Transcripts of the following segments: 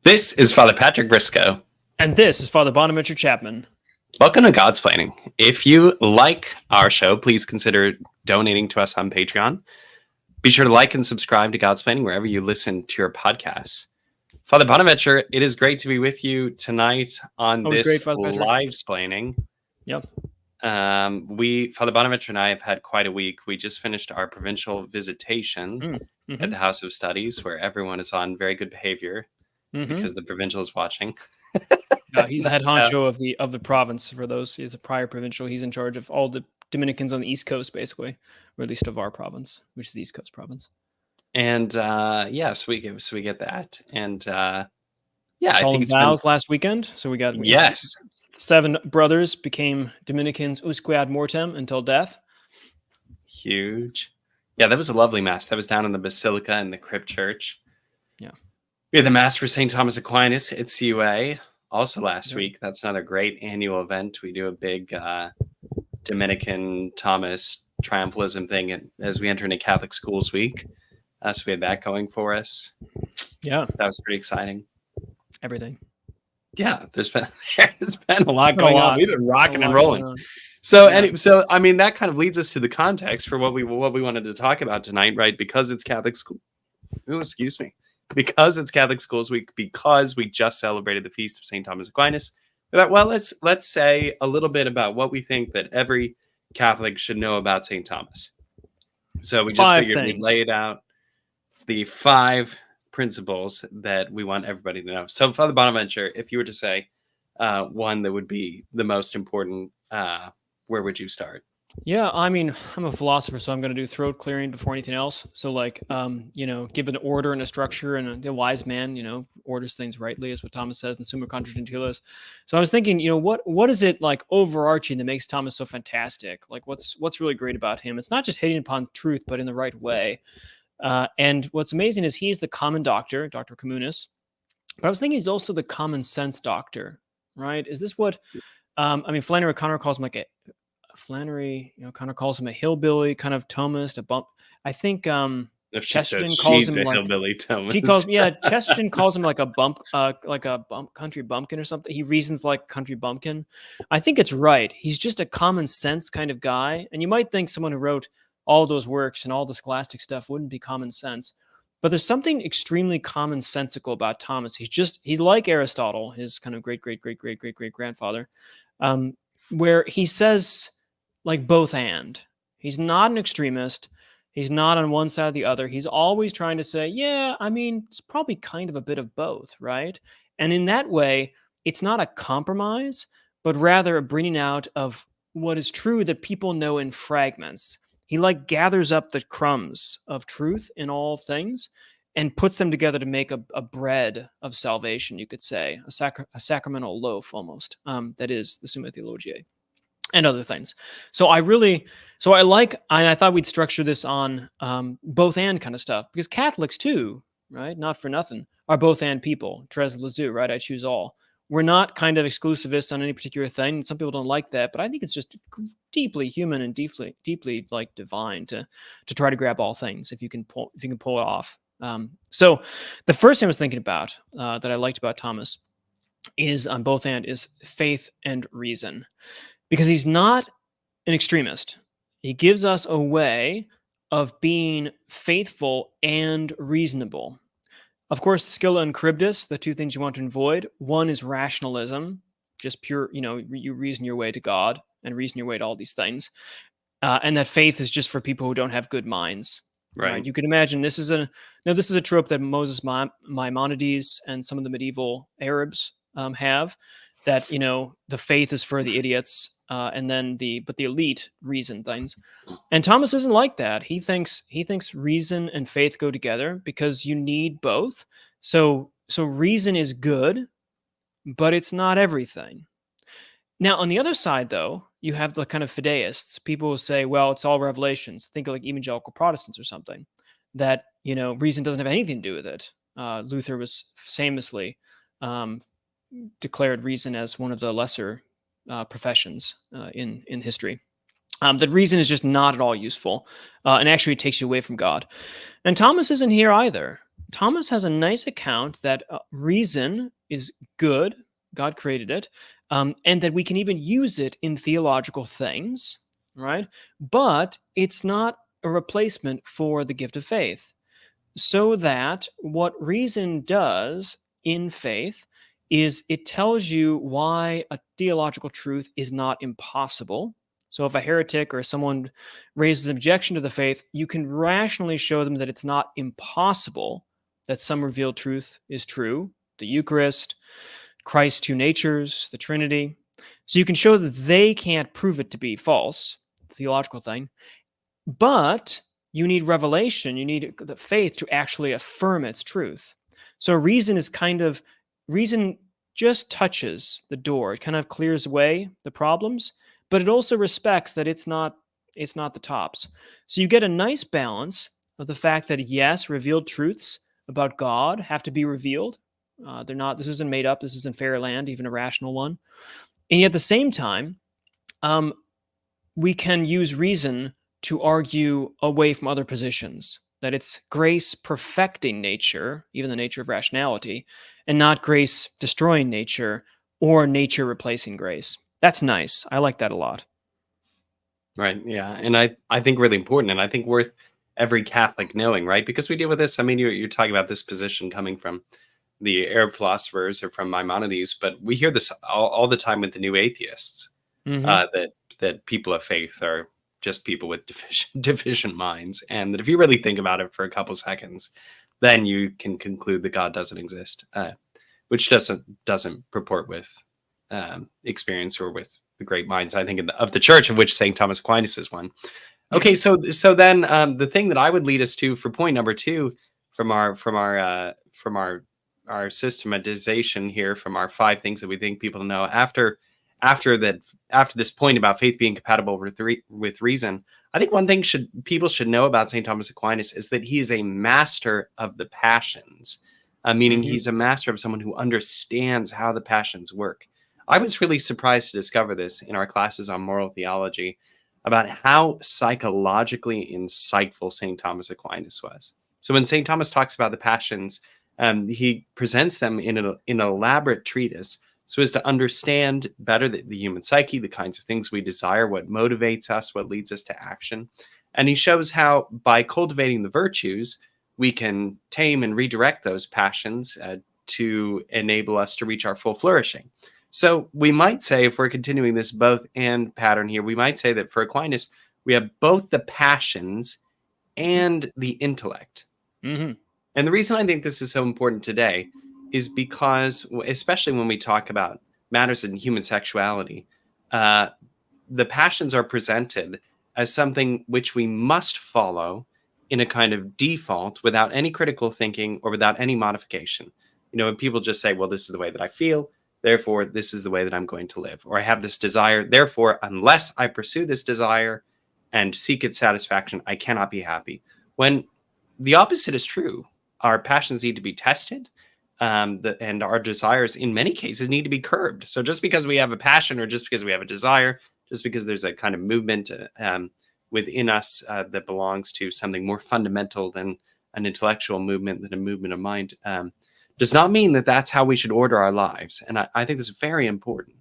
This is Father Patrick Briscoe. And this is Father Bonaventure Chapman. Welcome to Godsplaining. If you like our show, please consider donating to us on Patreon. Be sure to like and subscribe to Godsplaining wherever you listen to your podcasts. Father Bonaventure, it is great to be with you tonight on this Livesplaining. Yep. Father Bonaventure and I have had quite a week. We just finished our provincial visitation at the House of Studies, where everyone is on very good behavior because the provincial is watching. He's the head honcho of the province. For those, he's a prior provincial. He's in charge of all the Dominicans on the East Coast, basically, or at least of our province, which is the East Coast province. And so we get that. And I think it's vows last weekend. So we got 7 brothers became Dominicans usque ad mortem, until death. Huge. Yeah, that was a lovely mass. That was down in the Basilica in the Crypt Church. Yeah. We had the Mass for St. Thomas Aquinas at CUA also last week. That's another great annual event. We do a big Dominican Thomas triumphalism thing as we enter into Catholic Schools Week. So we had that going for us. Yeah. That was pretty exciting. Everything. Yeah, there's been a lot going on. We've been rocking and rolling. Yeah. So I mean, that kind of leads us to the context for what we wanted to talk about tonight, right? Because it's Catholic school. Oh, excuse me. Because it's Catholic Schools Week, because we just celebrated the feast of St. Thomas Aquinas. Let's say a little bit about what we think that every Catholic should know about St. Thomas. So we just figured we'd lay it out, the 5 principles that we want everybody to know. So, Father Bonaventure, if you were to say one that would be the most important, where would you start? Yeah, I mean, I'm a philosopher, so I'm going to do throat clearing before anything else. So, give an order and a structure, and the wise man, orders things rightly, is what Thomas says in Summa Contra Gentiles. So I was thinking, what is it like overarching that makes Thomas so fantastic? Like, what's really great about him? It's not just hitting upon truth, but in the right way. And what's amazing is he's the common doctor, Doctor Communis. But I was thinking he's also the common sense doctor, right? Is this what? Flannery O'Connor calls him O'Connor calls him a hillbilly, kind of Thomist, a bump. I think Chesterton calls him like hillbilly Thomist. Chesterton calls him like a bump country bumpkin or something. He reasons like country bumpkin. I think it's right. He's just a common sense kind of guy. And you might think someone who wrote all those works and all the scholastic stuff wouldn't be common sense. But there's something extremely commonsensical about Thomas. He's like Aristotle, his kind of great grandfather, where he says, like, both and. He's not an extremist. He's not on one side or the other. He's always trying to say, it's probably kind of a bit of both, right? And in that way, it's not a compromise, but rather a bringing out of what is true that people know in fragments. He gathers up the crumbs of truth in all things and puts them together to make a bread of salvation, you could say, a sacramental loaf almost. That is the Summa Theologiae. And other things. I thought we'd structure this on both and kind of stuff, because Catholics too, right? Not for nothing, are both and people. Tres Lazu, right? I choose all. We're not kind of exclusivists on any particular thing. Some people don't like that, but I think it's just deeply human and deeply like divine to try to grab all things if you can pull it off. So the first thing I was thinking about that I liked about Thomas is on both and is faith and reason. Because he's not an extremist. He gives us a way of being faithful and reasonable. Of course, Scylla and Charybdis, the 2 things you want to avoid. One is rationalism, just pure, you reason your way to God and reason your way to all these things. And that faith is just for people who don't have good minds. Right. You could imagine this is a trope that Moses Maimonides and some of the medieval Arabs have, that, the faith is for the idiots. And then the elite reason things. And Thomas isn't like that. He thinks reason and faith go together because you need both. So reason is good, but it's not everything. Now, on the other side, though, you have the kind of fideists, people who say, well, it's all revelations. Think of like evangelical Protestants or something, that, reason doesn't have anything to do with it. Luther was famously declared reason as one of the lesser professions in history. That reason is just not at all useful, and actually takes you away from God. And Thomas isn't here either. Thomas has a nice account that reason is good, God created it, and that we can even use it in theological things, right? But it's not a replacement for the gift of faith. So that what reason does in faith is it tells you why a theological truth is not impossible. So if a heretic or someone raises an objection to the faith, you can rationally show them that it's not impossible that some revealed truth is true, the Eucharist, Christ's two natures, the Trinity. So you can show that they can't prove it to be false, the theological thing, but you need revelation, you need the faith to actually affirm its truth. So reason just touches the door. It kind of clears away the problems, but it also respects that it's not the tops. So you get a nice balance of the fact that, yes, revealed truths about God have to be revealed. They're not, this isn't made up, this isn't fairyland, even a rational one. And yet at the same time, we can use reason to argue away from other positions, that it's grace perfecting nature, even the nature of rationality, and not grace destroying nature or nature replacing grace. That's nice. I like that a lot. Right. Yeah. And I think really important, and I think worth every Catholic knowing, right? Because we deal with this. I mean, you're talking about this position coming from the Arab philosophers or from Maimonides, but we hear this all the time with the new atheists, that people of faith are just people with deficient minds, and that if you really think about it for a couple seconds, then you can conclude that God doesn't exist, which doesn't purport with experience or with the great minds, I think, of the Church, of which St. Thomas Aquinas is one. Okay, so then the thing that I would lead us to for point number 2 from our systematization here, from our 5 things that we think people know after this point about faith being compatible with reason, I think one thing people should know about St. Thomas Aquinas is that he is a master of the passions, meaning he's a master of someone who understands how the passions work. I was really surprised to discover this in our classes on moral theology, about how psychologically insightful St. Thomas Aquinas was. So when St. Thomas talks about the passions, he presents them in an elaborate treatise so as to understand better the human psyche, the kinds of things we desire, what motivates us, what leads us to action. And he shows how, by cultivating the virtues, we can tame and redirect those passions to enable us to reach our full flourishing. So we might say, if we're continuing this both and pattern here, we might say that for Aquinas, we have both the passions and the intellect. And the reason I think this is so important today is because, especially when we talk about matters in human sexuality, the passions are presented as something which we must follow in a kind of default without any critical thinking or without any modification. You know, when people just say, well, this is the way that I feel, therefore, this is the way that I'm going to live. Or I have this desire, therefore, unless I pursue this desire and seek its satisfaction, I cannot be happy. When the opposite is true, our passions need to be tested, and our desires, in many cases, need to be curbed. So just because we have a passion, or just because we have a desire, just because there's a kind of movement within us that belongs to something more fundamental than an intellectual movement, than a movement of mind, does not mean that that's how we should order our lives. And I think this is very important.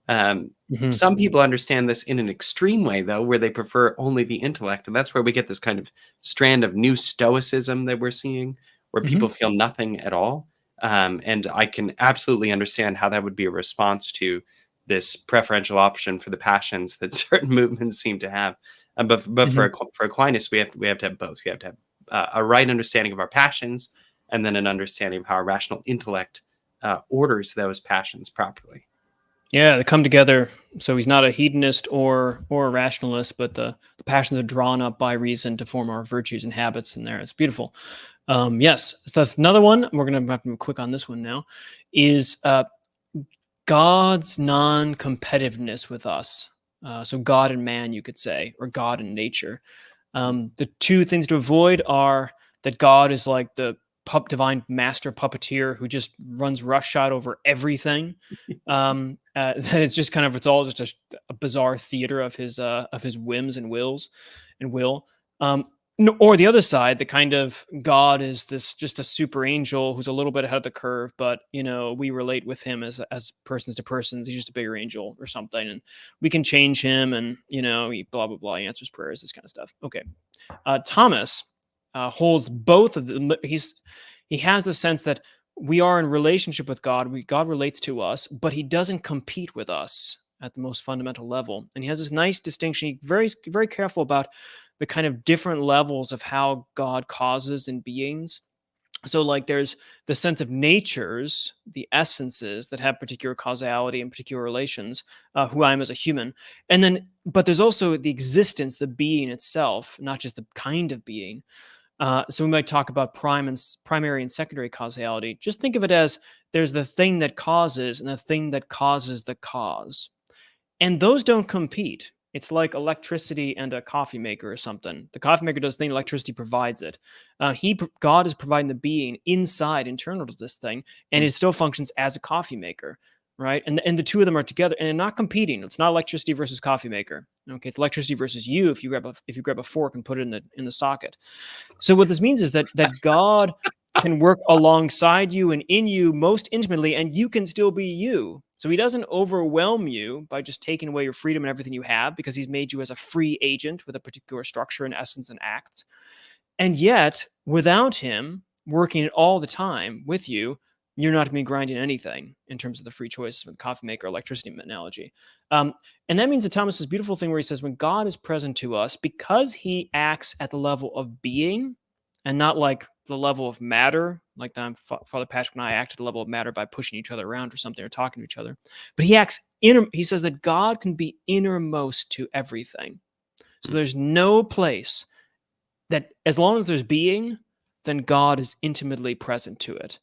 Some people understand this in an extreme way, though, where they prefer only the intellect. And that's where we get this kind of strand of new stoicism that we're seeing, where people feel nothing at all. And I can absolutely understand how that would be a response to this preferential option for the passions that certain movements seem to have. But for Aquinas, we have to have both. We have to have a right understanding of our passions, and then an understanding of how our rational intellect orders those passions properly. Yeah, they come together. So he's not a hedonist or a rationalist, but the passions are drawn up by reason to form our virtues and habits in there. It's beautiful. Yes. So another one, we're going to have to move quick on this one now, is God's non-competitiveness with us. So God and man, you could say, or God and nature. The 2 things to avoid are that God is like the divine master puppeteer who just runs roughshod over everything. That it's all just a bizarre theater of his whims and will. No, or the other side, the kind of God is this just a super angel who's a little bit ahead of the curve, but we relate with him as persons to persons. He's just a bigger angel or something, and we can change him, and he blah blah blah. He answers prayers, this kind of stuff. Okay, Thomas holds both of them. He has the sense that we are in relationship with God. God relates to us, but he doesn't compete with us at the most fundamental level. And he has this nice distinction. He's very, very careful about the kind of different levels of how God causes in beings. So like there's the sense of natures, the essences that have particular causality and particular relations, who I am as a human. And then, but there's also the existence, the being itself, not just the kind of being. So we might talk about primary and secondary causality. Just think of it as there's the thing that causes and the thing that causes the cause. And those don't compete. It's like electricity and a coffee maker or something. The coffee maker does the thing, electricity provides it. God is providing the being internal to this thing, and it still functions as a coffee maker, right? And the two of them are together, and they're not competing. It's not electricity versus coffee maker. Okay, it's electricity versus you if you grab a fork and put it in the socket. So what this means is that God can work alongside you and in you most intimately, and you can still be you. So he doesn't overwhelm you by just taking away your freedom and everything you have, because he's made you as a free agent with a particular structure and essence and acts. And yet, without him working all the time with you, you're not going to be grinding anything in terms of the free choice with the coffee maker electricity analogy. And that means that Thomas's beautiful thing where he says, when God is present to us, because he acts at the level of being and not like the level of matter, like Father Patrick and I act at the level of matter by pushing each other around or something or talking to each other. But he says that God can be innermost to everything. So there's no place that, as long as there's being, then God is intimately present to it.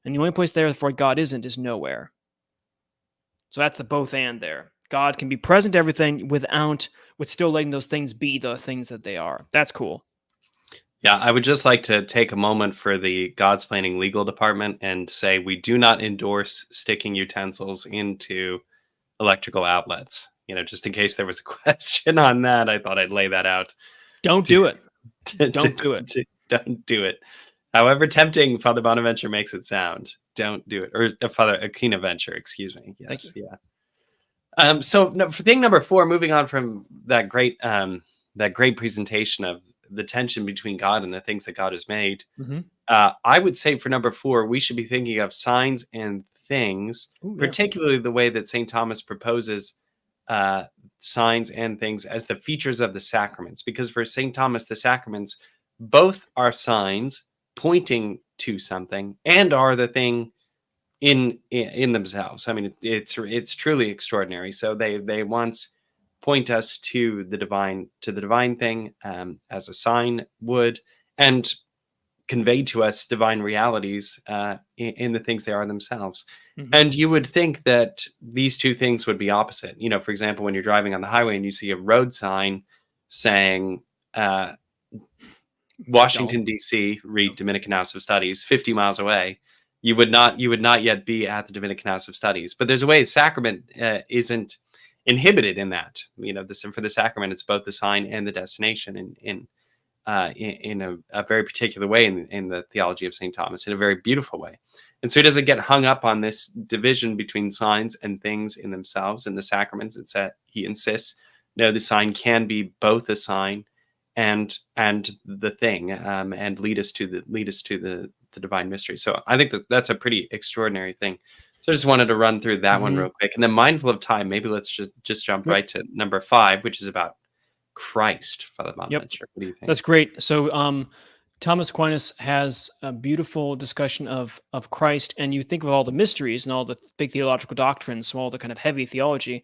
And the only place therefore God isn't is nowhere. So that's the both and there. God can be present to everything with still letting those things be the things that they are. That's cool. Yeah, I would just like to take a moment for the Godsplaining legal department and say we do not endorse sticking utensils into electrical outlets. Just in case there was a question on that, I thought I'd lay that out. Don't do it. Don't do it. Don't do it. However tempting Father Bonaventure makes it sound, don't do it. Or Father Aquinas, excuse me. Yes, yeah. So for thing number 4, moving on from that great presentation of the tension between God and the things that God has made, I would say for number 4, we should be thinking of signs and things, particularly the way that St. Thomas proposes signs and things as the features of the sacraments. Because for St. Thomas, the sacraments both are signs pointing to something and are the thing in themselves. I mean, it's truly extraordinary. So they once point us to the divine thing as a sign would, and convey to us divine realities in the things they are themselves. And you would think that these two things would be opposite. For example, when you're driving on the highway and you see a road sign saying Washington, D.C., read Dominican House of Studies, 50 miles away, you would not yet be at the Dominican House of Studies. But there's a way sacrament isn't inhibited in that. For the sacrament, it's both the sign and the destination in a very particular way in the theology of St. Thomas, in a very beautiful way. And so he doesn't get hung up on this division between signs and things in themselves and the sacraments. It's that he insists, no, the sign can be both a sign and the thing, and lead us to the divine mystery. So I think that's a pretty extraordinary thing. So I just wanted to run through that one real quick, and then mindful of time, maybe let's just jump right to number 5, which is about Christ, Father Bonaventure. What do you think? That's great. So Thomas Aquinas has a beautiful discussion of Christ, and you think of all the mysteries and all the big theological doctrines, so all the kind of heavy theology.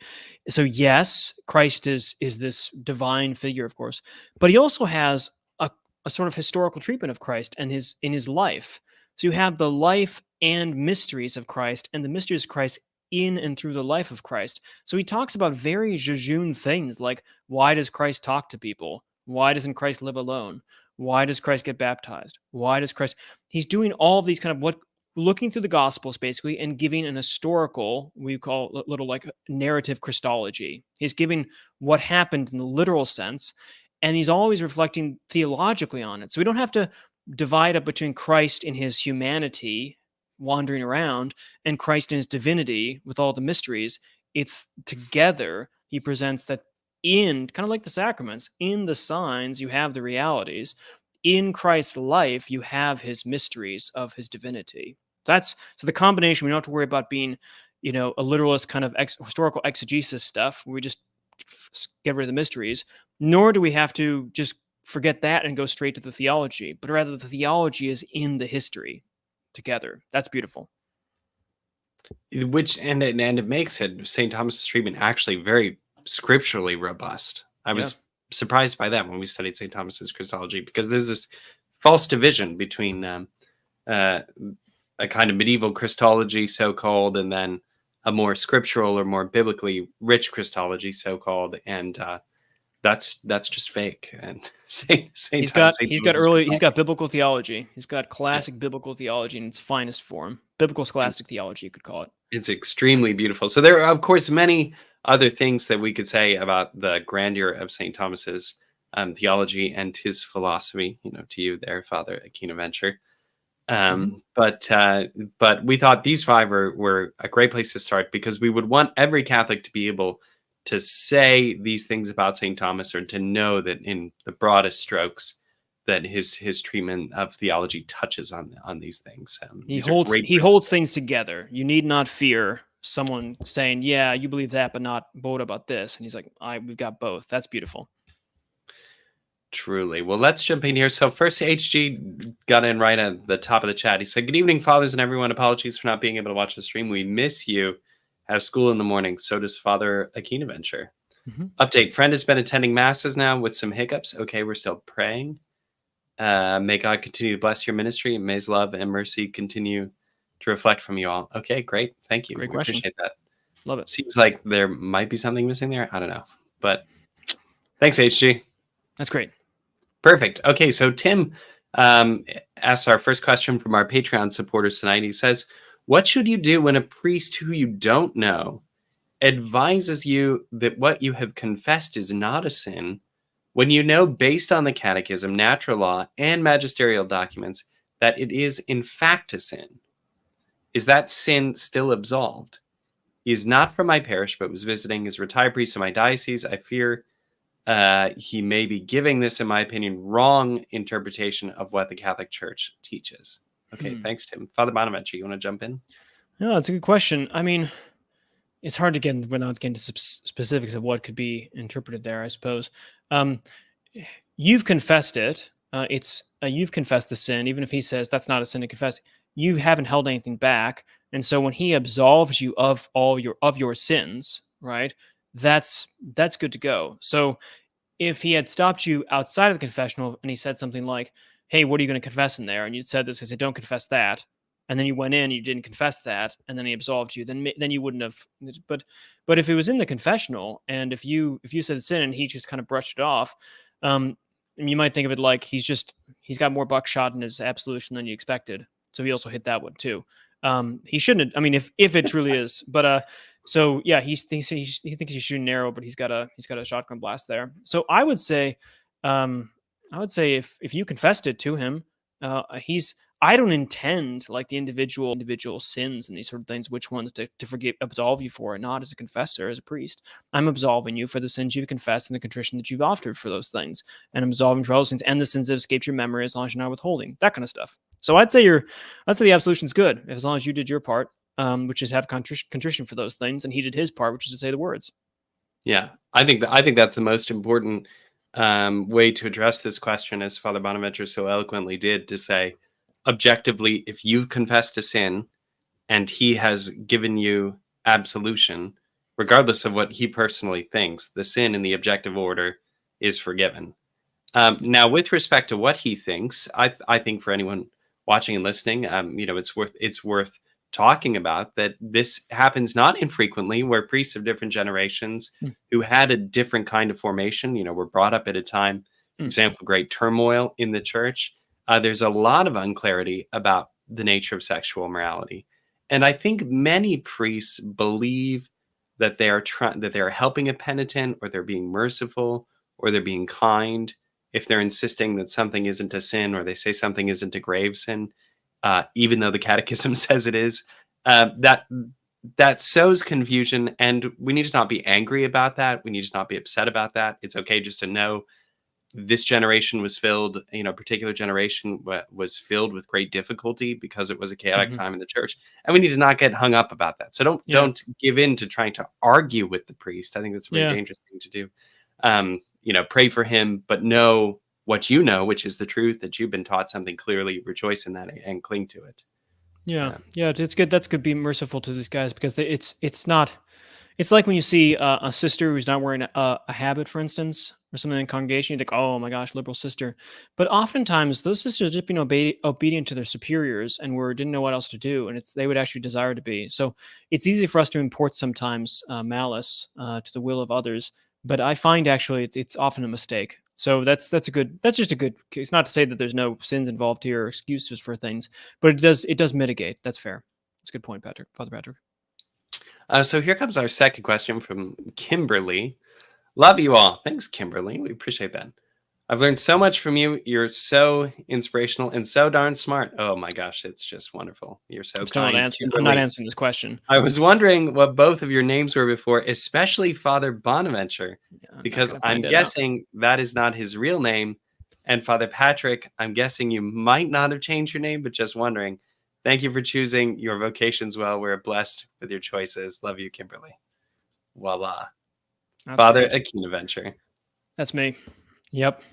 So yes, Christ is this divine figure, of course, but he also has a sort of historical treatment of Christ and in his life. So you have the life and mysteries of Christ, and the mysteries of Christ in and through the life of Christ. So he talks about very jejune things like, why does Christ talk to people? Why doesn't Christ live alone? Why does Christ get baptized? Why does Christ... He's doing all of these kind of looking through the Gospels, basically, and giving an historical, we call little like narrative Christology. He's giving what happened in the literal sense, and he's always reflecting theologically on it. So we don't have to divide up between Christ in his humanity, wandering around, and Christ in his divinity with all the mysteries. It's together. He presents that in kind of like the sacraments, in the signs, you have the realities. In Christ's life, you have his mysteries of his divinity. So the combination. We don't have to worry about being, a literalist kind of historical exegesis stuff. Where we just get rid of the mysteries. Nor do we have to just forget that and go straight to the theology, but rather the theology is in the history together. That's beautiful. Which and it makes St. Thomas's treatment actually very scripturally robust. I was surprised by that when we studied St. Thomas's Christology, because there's this false division between a kind of medieval Christology, so-called, and then a more scriptural or more biblically rich Christology, so-called, and that's just fake. And he's got biblical theology. He's got classic biblical theology in its finest form. Biblical scholastic theology, you could call it. It's extremely beautiful. So there are, of course, many other things that we could say about the grandeur of St. Thomas's theology and his philosophy, to you there, Father Bonaventure. But we thought these five were a great place to start, because we would want every Catholic to be able to say these things about St. Thomas, or to know that in the broadest strokes that his treatment of theology touches on these things. He holds things together. You need not fear someone saying, "Yeah, you believe that, but what about this?" And he's like, "We've got both." That's beautiful. Truly. Well, let's jump in here. So first, HG got in right at the top of the chat. He said, "Good evening, fathers and everyone. Apologies for not being able to watch the stream. We miss you. Have school in the morning. So does Father Bonaventure." Update. Friend has been attending masses now with some hiccups. Okay, we're still praying. May God continue to bless your ministry, and may his love and mercy continue to reflect from you all. Okay, great. Thank you. Great question. Appreciate that. Love it. Seems like there might be something missing there. I don't know. But thanks, HG. That's great. Perfect. Okay, so Tim asks our first question from our Patreon supporters tonight. He says, "What should you do when a priest who you don't know advises you that what you have confessed is not a sin, when you know, based on the catechism, natural law, and magisterial documents, that it is in fact a sin? Is that sin still absolved? He is not from my parish, but was visiting as retired priest in my diocese. I fear he may be giving this, in my opinion, wrong interpretation of what the Catholic Church teaches." Okay, thanks, Tim. Father Bonaventure, you want to jump in? No, that's a good question. I mean, it's hard to get into specifics of what could be interpreted there, I suppose. You've confessed it. You've confessed the sin, even if he says that's not a sin to confess. You haven't held anything back, and so when he absolves you of all your sins, right? That's good to go. So if he had stopped you outside of the confessional and he said something like, "Hey, what are you going to confess in there?" and you'd said this, he said, "Don't confess that," and then you went in and you didn't confess that, and then he absolved you, then you wouldn't have. But if it was in the confessional, and if you said sin and he just kind of brushed it off, you might think of it like he's got more buckshot in his absolution than you expected, so he also hit that one too. He shouldn't. I mean, if it truly is, but so yeah, he thinks he's shooting narrow, but he's got a shotgun blast there. So I would say if you confessed it to him, I don't intend, like, the individual sins and these sort of things, which ones to absolve you for, not as a confessor, as a priest. I'm absolving you for the sins you've confessed and the contrition that you've offered for those things, and I'm absolving for all those things and the sins that have escaped your memory, as long as you're not withholding, that kind of stuff. So I'd say the absolution's good as long as you did your part, which is have contrition for those things, and he did his part, which is to say the words. Yeah, I think that's the most important way to address this question, as Father Bonaventure so eloquently did, to say, objectively, if you've confessed a sin and he has given you absolution, regardless of what he personally thinks, the sin in the objective order is forgiven. Now, with respect to what he thinks, I think for anyone watching and listening, it's worth talking about that this happens not infrequently, where priests of different generations who had a different kind of formation, were brought up at a time, for example, great turmoil in the church. There's a lot of unclarity about the nature of sexual morality. And I think many priests believe that they are helping a penitent, or they're being merciful, or they're being kind, if they're insisting that something isn't a sin, or they say something isn't a grave sin, even though the Catechism says it is, that sows confusion, and we need to not be angry about that. We need to not be upset about that. It's okay just to know this generation was filled, particular generation was filled with great difficulty because it was a chaotic time in the church, and we need to not get hung up about that. So don't give in to trying to argue with the priest. I think that's a very dangerous thing to do. Pray for him, but know what you know, which is the truth, that you've been taught something clearly. Rejoice in that and cling to it. Yeah, it's good. That's good. Be merciful to these guys, because it's not. It's like when you see a sister who's not wearing a habit, for instance, or something in congregation. You think, "Oh my gosh, liberal sister." But oftentimes, those sisters just being obedient to their superiors and didn't know what else to do, and they would actually desire to be. So it's easy for us to import sometimes malice to the will of others. But I find actually it's often a mistake. So that's just a good. It's not to say that there's no sins involved here or excuses for things, but it does mitigate. That's fair. That's a good point, Father Patrick. So here comes our second question from Kimberly. Love you all. Thanks, Kimberly. We appreciate that. I've learned so much from you. You're so inspirational and so darn smart. Oh my gosh, it's just wonderful. You're so kind. I'm not answering this question. I was wondering what both of your names were before, especially Father Bonaventure, because I'm guessing that is not his real name. And Father Patrick, I'm guessing you might not have changed your name, but just wondering. Thank you for choosing your vocations well. We're blessed with your choices. Love you, Kimberly. Voila. That's Father Aquinas. That's me. Yep.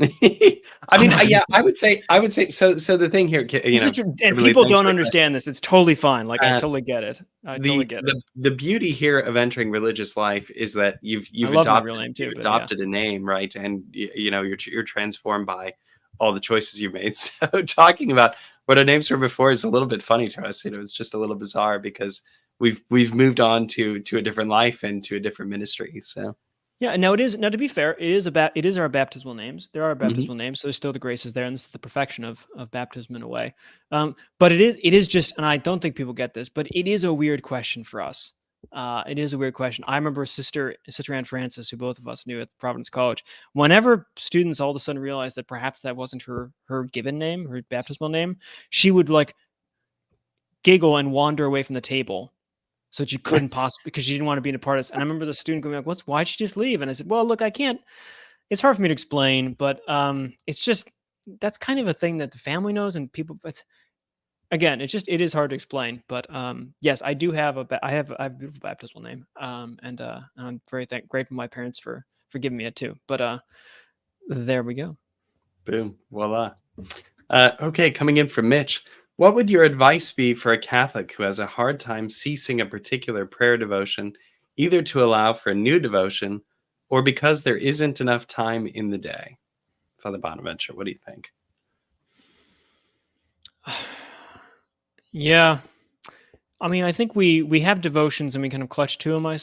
I mean, I would say. So the thing here, and people don't understand this. It's totally fine. Like I totally get it. The beauty here of entering religious life is that you've adopted a name, right? And you're transformed by all the choices you made. So talking about what our names were before is a little bit funny to us. It's just a little bizarre because we've moved on to a different life and to a different ministry. So yeah, now to be fair, it is our baptismal names. There are baptismal names, so there's still the graces there, and this is the perfection of baptism in a way. But it is just, and I don't think people get this, but it is a weird question for us. It is a weird question. I remember Sister Anne Francis, who both of us knew at Providence College. Whenever students all of a sudden realized that perhaps that wasn't her given name, her baptismal name, she would like giggle and wander away from the table, so that you couldn't possibly, because she didn't want to be in a part of this. And I remember the student going like, why'd she just leave? And I said, well, look, I can't. It's hard for me to explain, but it's just that's kind of a thing that the family knows, and people. Again, it is hard to explain, but yes, I do have I have a beautiful baptismal name, and I'm very grateful to my parents for giving me it too. But there we go. Boom, voila. Okay, coming in from Mitch. What would your advice be for a Catholic who has a hard time ceasing a particular prayer devotion, either to allow for a new devotion or because there isn't enough time in the day? Father Bonaventure, what do you think? Yeah, I mean, I think we have devotions and we kind of clutch to them,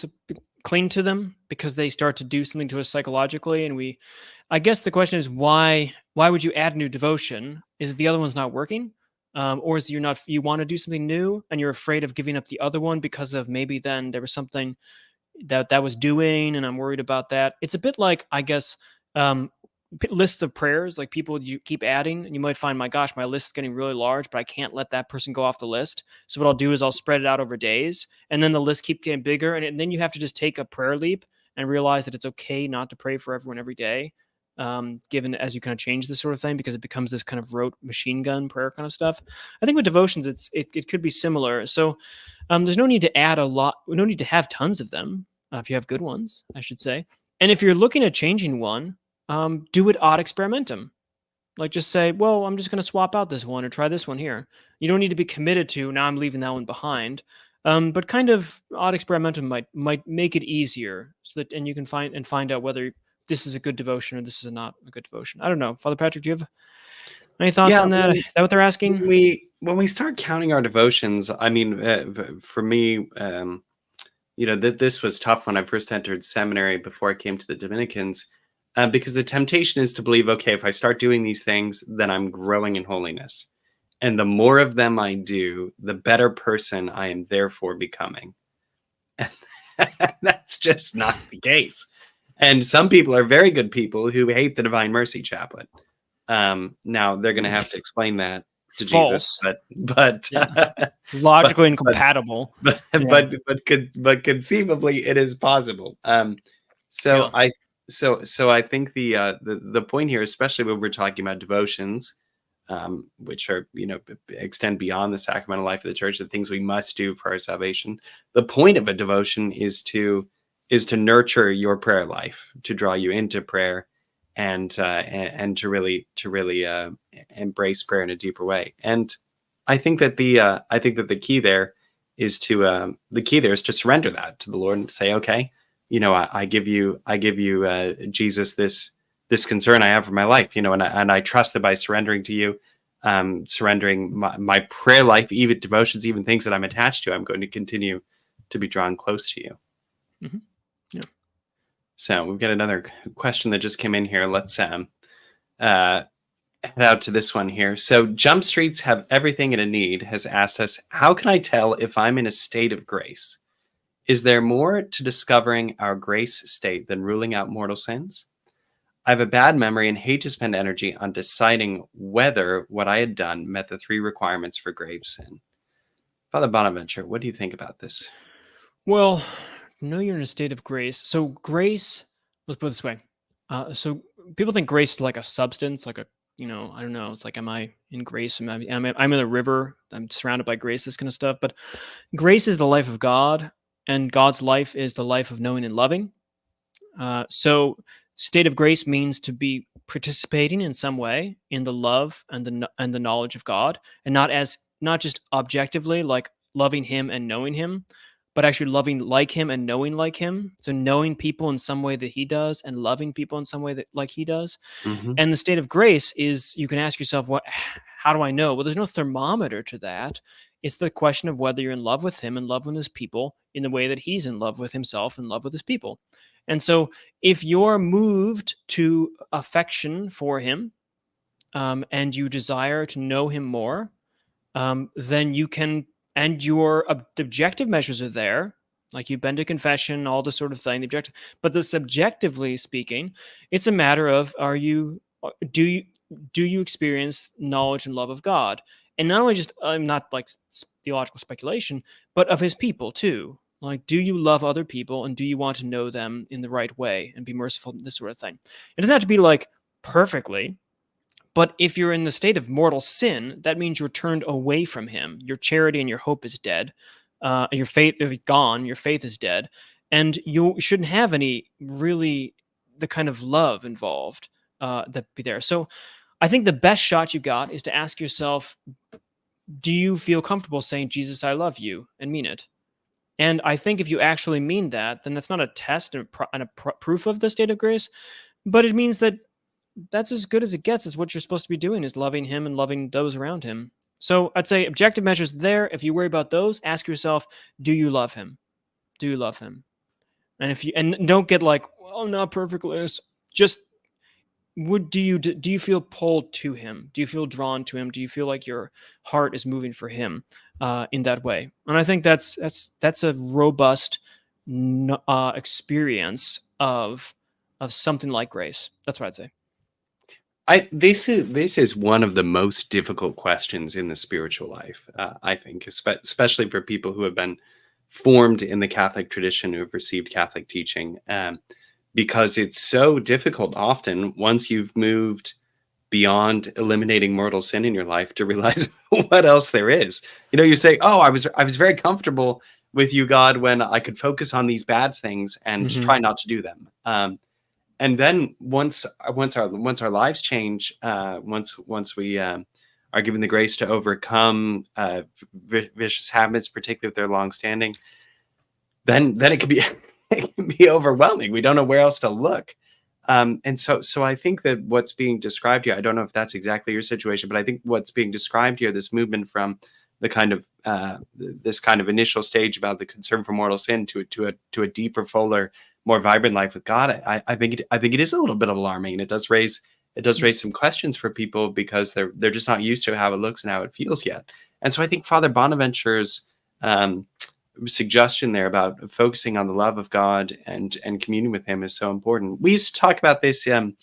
cling to them because they start to do something to us psychologically, and I guess the question is why would you add a new devotion? Is it the other one's not working? Or is you want to do something new and you're afraid of giving up the other one because of maybe then there was something that was doing and I'm worried about that. It's a bit like, I guess, lists of prayers, like people you keep adding, and you might find, my gosh, my list is getting really large, but I can't let that person go off the list. So what I'll do is I'll spread it out over days, and then the list keeps getting bigger, and then you have to just take a prayer leap and realize that it's okay not to pray for everyone every day. Given as you kind of change this sort of thing, because it becomes this kind of rote machine gun prayer kind of stuff. I think with devotions, it could be similar. So there's no need to add a lot. No need to have tons of them if you have good ones, I should say. And if you're looking at changing one, do it ad experimentum. Like just say, well, I'm just going to swap out this one or try this one here. You don't need to be committed to, now I'm leaving that one behind. But kind of ad experimentum might make it easier, so that, and you can find out whether this is a good devotion or this is not a good devotion. I don't know. Father Patrick, do you have any thoughts on that? Is that what they're asking? When we start counting our devotions, I mean, for me, this was tough when I first entered seminary before I came to the Dominicans, because the temptation is to believe, okay, if I start doing these things, then I'm growing in holiness. And the more of them I do, the better person I am therefore becoming. And that's just not the case. And some people are very good people who hate the Divine Mercy Chaplain. Now they're going to have to explain that to Jesus, False. but Yeah. Logically but incompatible. but Yeah. but conceivably it is possible. So Yeah. I think the point here, especially when we're talking about devotions, which are, extend beyond the sacramental life of the church, the things we must do for our salvation. The point of a devotion is to nurture your prayer life, to draw you into prayer, and to really embrace prayer in a deeper way. And I think that the key there is to surrender that to the Lord and to say, okay, I give you Jesus, this concern I have for my life, and I trust that by surrendering to you, surrendering my prayer life, even devotions, even things that I'm attached to, I'm going to continue to be drawn close to you. Mm-hmm. Yeah. So we've got another question that just came in here. Let's head out to this one here. So Jump Streets Have Everything in a Need has asked us, how can I tell if I'm in a state of grace? Is there more to discovering our grace state than ruling out mortal sins? I have a bad memory and hate to spend energy on deciding whether what I had done met the 3 requirements for grave sin. Father Bonaventure, what do you think about this? Well, know you're in a state of grace. So grace, let's put it this way. So people think grace is like a substance, like a, I don't know. It's like, am I in grace? I'm in a river. I'm surrounded by grace, this kind of stuff. But grace is the life of God, and God's life is the life of knowing and loving. So state of grace means to be participating in some way in the love and the knowledge of God, and not just objectively like loving Him and knowing Him, but actually loving like Him and knowing like Him. So knowing people in some way that He does, and loving people in some way that like He does. Mm-hmm. And the state of grace is, you can ask yourself, how do I know? Well, there's no thermometer to that. It's the question of whether you're in love with Him, in love with His people, in the way that He's in love with Himself, in love with His people. And so if you're moved to affection for Him, and you desire to know Him more, then you can, and your objective measures are there, like you've been to confession, all this sort of thing, the objective, but the subjectively speaking, it's a matter of, do you experience knowledge and love of God? And not only just, not like theological speculation, but of His people too. Like, do you love other people, and do you want to know them in the right way and be merciful, this sort of thing? It doesn't have to be like perfectly, but if you're in the state of mortal sin, that means you're turned away from Him. Your charity and your hope is dead. Your faith is gone. Your faith is dead. And you shouldn't have any really the kind of love involved that be there. So I think the best shot you got is to ask yourself, do you feel comfortable saying, Jesus, I love you, and mean it? And I think if you actually mean that, then that's not a test and a proof of the state of grace, but it means that that's as good as it gets. Is what you're supposed to be doing, is loving Him and loving those around Him. So I'd say objective measures there. If you worry about those, ask yourself, do you love Him? Do you love Him? And don't get like, well, I'm not perfectly. Just do you feel pulled to Him? Do you feel drawn to Him? Do you feel like your heart is moving for Him in that way? And I think that's a robust experience of something like grace. That's what I'd say. This is one of the most difficult questions in the spiritual life, I think, especially for people who have been formed in the Catholic tradition, who have received Catholic teaching, because it's so difficult often, once you've moved beyond eliminating mortal sin in your life, to realize what else there is. You say, oh, I was very comfortable with you, God, when I could focus on these bad things and just try not to do them. And then once our lives change, once we are given the grace to overcome vicious habits, particularly if they're long-standing, then it can be overwhelming. We don't know where else to look. And so I think that what's being described here, I don't know if that's exactly your situation, but I think what's being described here, this movement from the kind of this kind of initial stage about the concern for mortal sin to a deeper, fuller, more vibrant life with God, I think it is a little bit alarming, and it does raise some questions for people, because they're just not used to how it looks and how it feels yet. And so I think Father Bonaventure's suggestion there about focusing on the love of God and communion with Him is so important. We used to talk about this in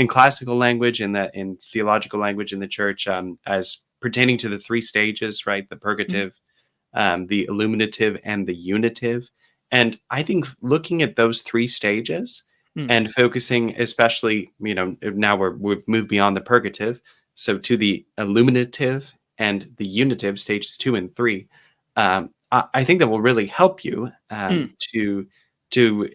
classical language, in theological language in the church, as pertaining to the three stages, right? The purgative, the illuminative, and the unitive. And I think looking at those three stages and focusing, especially, now we've moved beyond the purgative, so to the illuminative and the unitive, stages 2 and 3. I think that will really help you to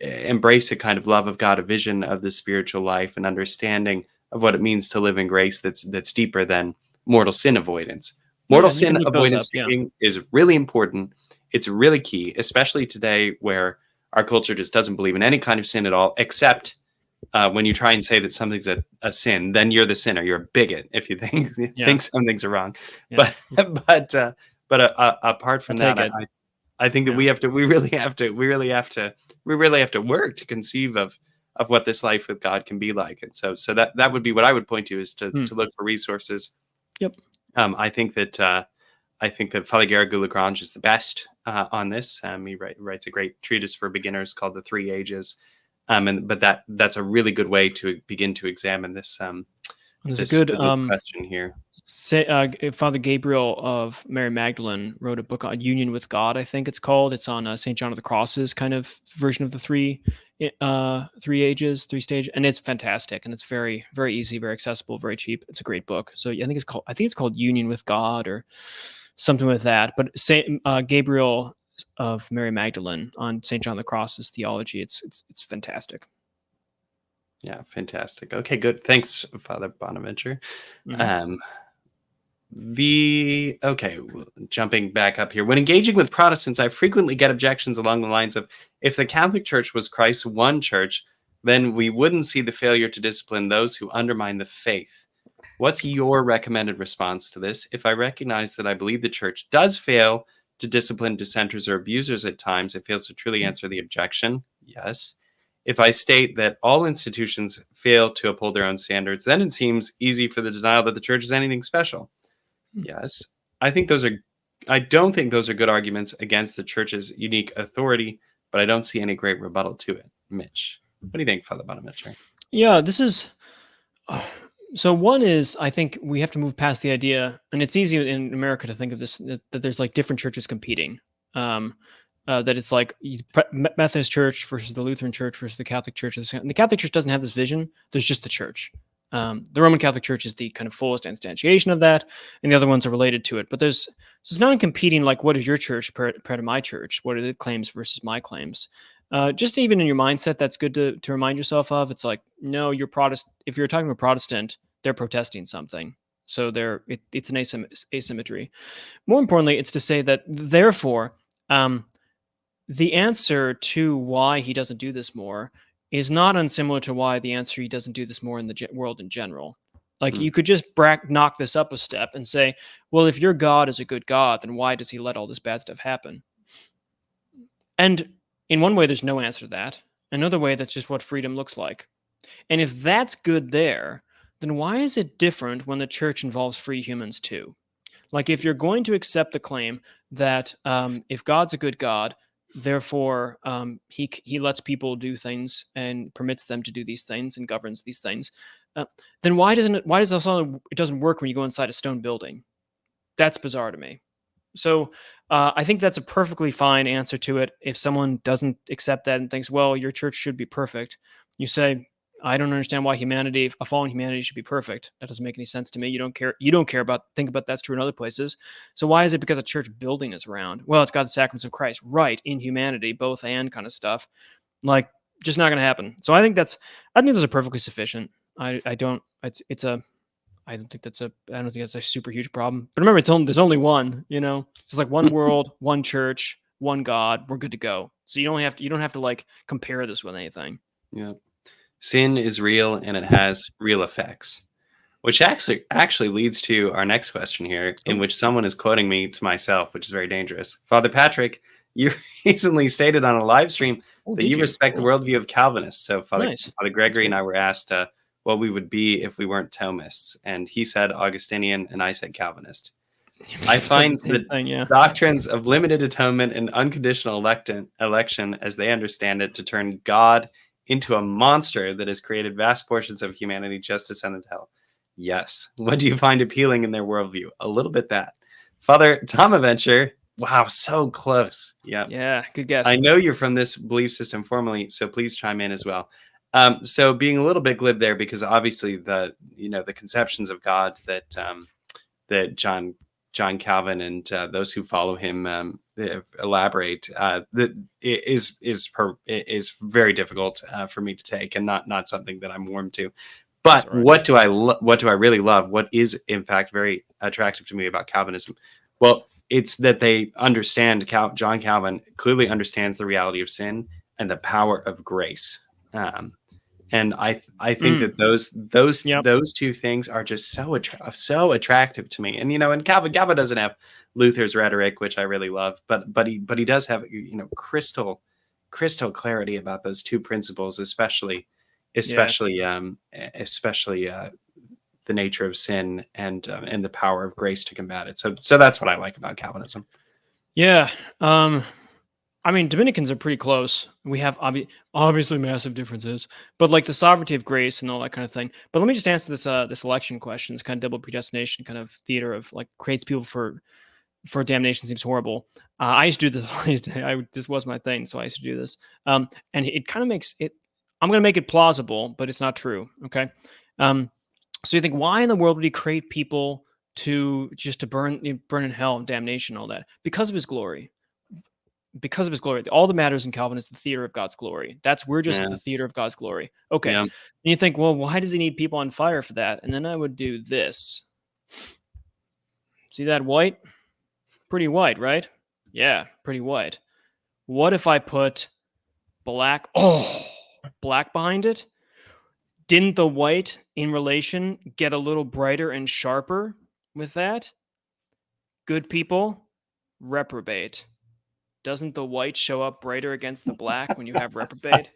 embrace a kind of love of God, a vision of the spiritual life, and understanding of what it means to live in grace that's deeper than mortal sin avoidance. Mortal sin avoidance thinking is really important. It's really key, especially today where our culture just doesn't believe in any kind of sin at all, except when you try and say that something's a sin, then you're the sinner. You're a bigot if you think some things are wrong. Yeah. But apart from that, I think that we really have to work to conceive of what this life with God can be like. And so that would be what I would point to, is to look for resources. Yep. I think that Father Garrett Lagrange is the best on this. He writes a great treatise for beginners called The Three Ages. But that's a really good way to begin to examine this. This question here. Father Gabriel of Mary Magdalene wrote a book on union with God, I think it's called. It's on St. John of the Cross's kind of version of the three ages, three stage, and it's fantastic, and it's very, very easy, very accessible, very cheap. It's a great book. So I think it's called Union with God or something with that. But Saint Gabriel of Mary Magdalene on St. John of the Cross's Theology, it's fantastic. Yeah, fantastic. Okay, good. Thanks, Father Bonaventure. Jumping back up here. When engaging with Protestants, I frequently get objections along the lines of, if the Catholic Church was Christ's one church, then we wouldn't see the failure to discipline those who undermine the faith. What's your recommended response to this? If I recognize that I believe the church does fail to discipline dissenters or abusers at times, it fails to truly answer the objection. Yes. If I state that all institutions fail to uphold their own standards, then it seems easy for the denial that the church is anything special. Yes. I don't think those are good arguments against the church's unique authority, but I don't see any great rebuttal to it. Mitch, what do you think, Father Bonaventure? Yeah, this is... So one is, I think we have to move past the idea, and it's easy in America to think of this, that there's like different churches competing. That it's like Methodist Church versus the Lutheran Church versus the Catholic Church. And the Catholic Church doesn't have this vision. There's just the church. The Roman Catholic Church is the kind of fullest instantiation of that, and the other ones are related to it. But so it's not competing like, what is your church compared to my church? What are the claims versus my claims? Just even in your mindset, that's good to remind yourself of. It's like, no, you're Protestant. If you're talking about Protestant, they're protesting something. So it's an asymmetry. More importantly, it's to say that, therefore, the answer to why he doesn't do this more is not unsimilar to why the answer he doesn't do this more in the world in general. Like, you could just knock this up a step and say, well, if your God is a good God, then why does he let all this bad stuff happen? And in one way, there's no answer to that. Another way, that's just what freedom looks like. And if that's good there, then why is it different when the church involves free humans too? Like, if you're going to accept the claim that if God's a good God, therefore he lets people do things and permits them to do these things and governs these things, then why does it doesn't work when you go inside a stone building? That's bizarre to me. So I think that's a perfectly fine answer to it. If someone doesn't accept that and thinks, well, your church should be perfect, you say, I don't understand why a fallen humanity should be perfect. That doesn't make any sense to me. You don't care about, think about that's true in other places. So why is it because a church building is around? Well, it's got the sacraments of Christ, right? In humanity, both and kind of stuff. Like, just not going to happen. So I think those are perfectly sufficient. I don't think that's a super huge problem. But remember, there's only one. It's like one world, one church, one God. We're good to go. So you don't have to like compare this with anything. Yeah. Sin is real and it has real effects, which actually leads to our next question here, in which someone is quoting me to myself, which is very dangerous. Father Patrick, you recently stated on a live stream that you respect the worldview of Calvinists. So Father Gregory and I were asked what we would be if we weren't Thomists, and he said Augustinian and I said Calvinist. I Said find the same the thing, yeah. doctrines of limited atonement and unconditional election, as they understand it, to turn God into a monster that has created vast portions of humanity just to send them to hell. Yes. What do you find appealing in their worldview? A little bit that. Father Bonaventure, wow, so close. Yeah. Yeah, good guess. I know you're from this belief system formally, so please chime in as well. So being a little bit glib there, because obviously the conceptions of God that John Calvin and those who follow him elaborate that is very difficult for me to take, and not something that I'm warm to. That's But all right. what do I really love? What is in fact very attractive to me about Calvinism? Well, it's that they understand. John Calvin clearly understands the reality of sin and the power of grace. And I think that Yep. those two things are just so attractive to me. And and Calvin doesn't have Luther's rhetoric, which I really love, but he does have crystal clarity about those two principles, especially the nature of sin and the power of grace to combat it. So that's what I like about Calvinism. Yeah. I mean, Dominicans are pretty close. We have obviously massive differences, but like the sovereignty of grace and all that kind of thing. But let me just answer this election question. This kind of double predestination kind of theater of like creates people for damnation seems horrible. I used to do this. This was my thing, so I used to do this. And it kind of makes it. I'm going to make it plausible, but it's not true. Okay. So you think, why in the world would he create people to burn in hell and damnation and all that? Because of his glory. Because of his glory. All that matters in Calvin is the theater of God's glory. We're just Yeah. the theater of God's glory. Okay. Yeah. And you think, well, why does he need people on fire for that? And then I would do this. See that white? Pretty white, right? Yeah, pretty white. What if I put black behind it? Didn't the white in relation get a little brighter and sharper with that? Good people, reprobate. Doesn't the white show up brighter against the black when you have reprobate?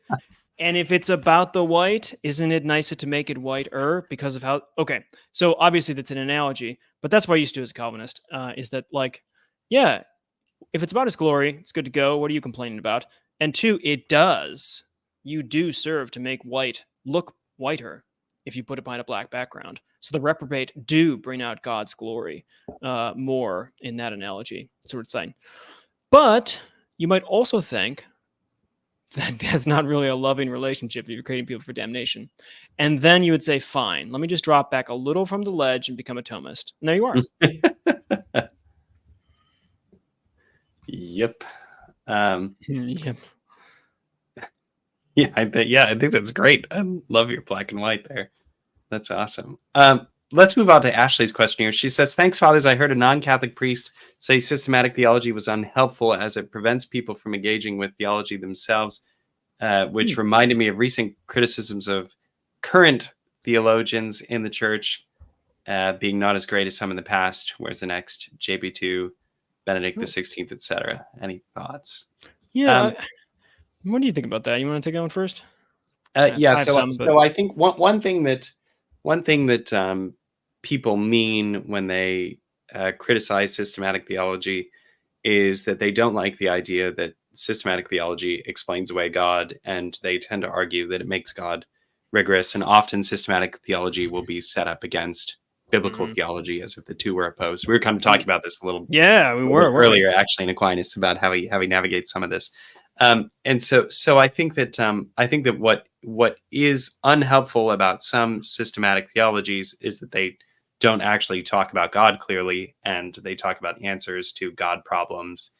And if it's about the white, isn't it nicer to make it whiter because of how? Okay, so obviously that's an analogy, but that's what I used to do as a Calvinist. Is that like, yeah, if it's about his glory, it's good to go. What are you complaining about? And two, it does. You do serve to make white look whiter if you put it behind a black background. So the reprobate do bring out God's glory more in that analogy, sort of thing. But you might also think that that's not really a loving relationship if you're creating people for damnation. And then you would say, fine, let me just drop back a little from the ledge and become a Thomist. And there you are. Yep. Yep. Yeah, I think that's great. I love your black and white there. That's awesome. Let's move on to Ashley's question here. She says, thanks, fathers. I heard a non-Catholic priest say systematic theology was unhelpful as it prevents people from engaging with theology themselves, which reminded me of recent criticisms of current theologians in the church being not as great as some in the past. Where's the next? JB2, Benedict the 16th, etc. Any thoughts? Yeah. What do you think about that? You want to take that one first? Yeah. So I think one thing that people mean when they criticize systematic theology is that they don't like the idea that systematic theology explains away God, and they tend to argue that it makes God rigorous. And often systematic theology will be set up against biblical theology as if the two were opposed. We were kind of talking about this a little. Yeah, we were earlier, actually, in Aquinas about how he navigates some of this. And so I think that what is unhelpful about some systematic theologies is that they don't actually talk about God clearly, and they talk about answers to God problems,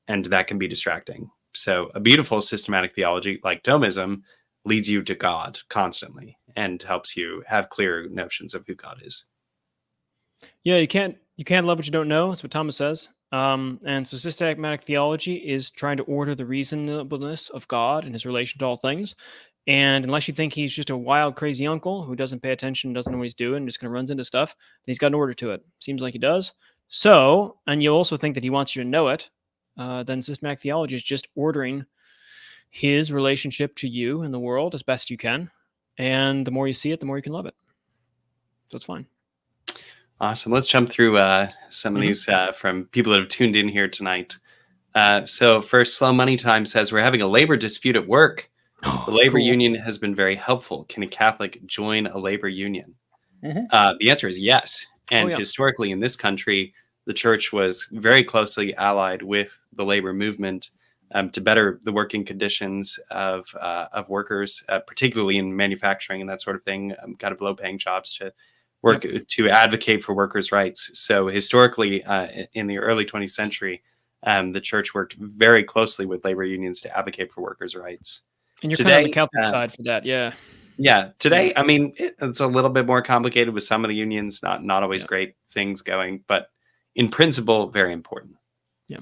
and that can be distracting. So a beautiful systematic theology like Thomism leads you to God constantly and helps you have clear notions of who God is. Yeah, you can't love what you don't know. That's what Thomas says. And so systematic theology is trying to order the reasonableness of God and his relation to all things. And unless you think he's just a wild, crazy uncle who doesn't pay attention, doesn't know what he's doing, just kind of runs into stuff, then he's got an order to it. Seems like he does. So, and you also think that he wants you to know it, then systematic theology is just ordering his relationship to you and the world as best you can. And the more you see it, the more you can love it. So it's fine. Awesome. Let's jump through some of these from people that have tuned in here tonight. So first, Slow Money Time says, we're having a labor dispute at work. The labor Cool. union has been very helpful. Can a Catholic join a labor union? Mhm. The answer is yes. And yeah. historically in this country, the church was very closely allied with the labor movement to better the working conditions of workers, particularly in manufacturing and that sort of thing, kind of low-paying jobs to work to advocate for workers' rights. So historically, in the early 20th century, the church worked very closely with labor unions to advocate for workers' rights. And you're kind of on the Today, Catholic side for that, yeah. yeah, today, I mean, it's a little bit more complicated with some of the unions, not always great things going, but in principle, very important. Yeah.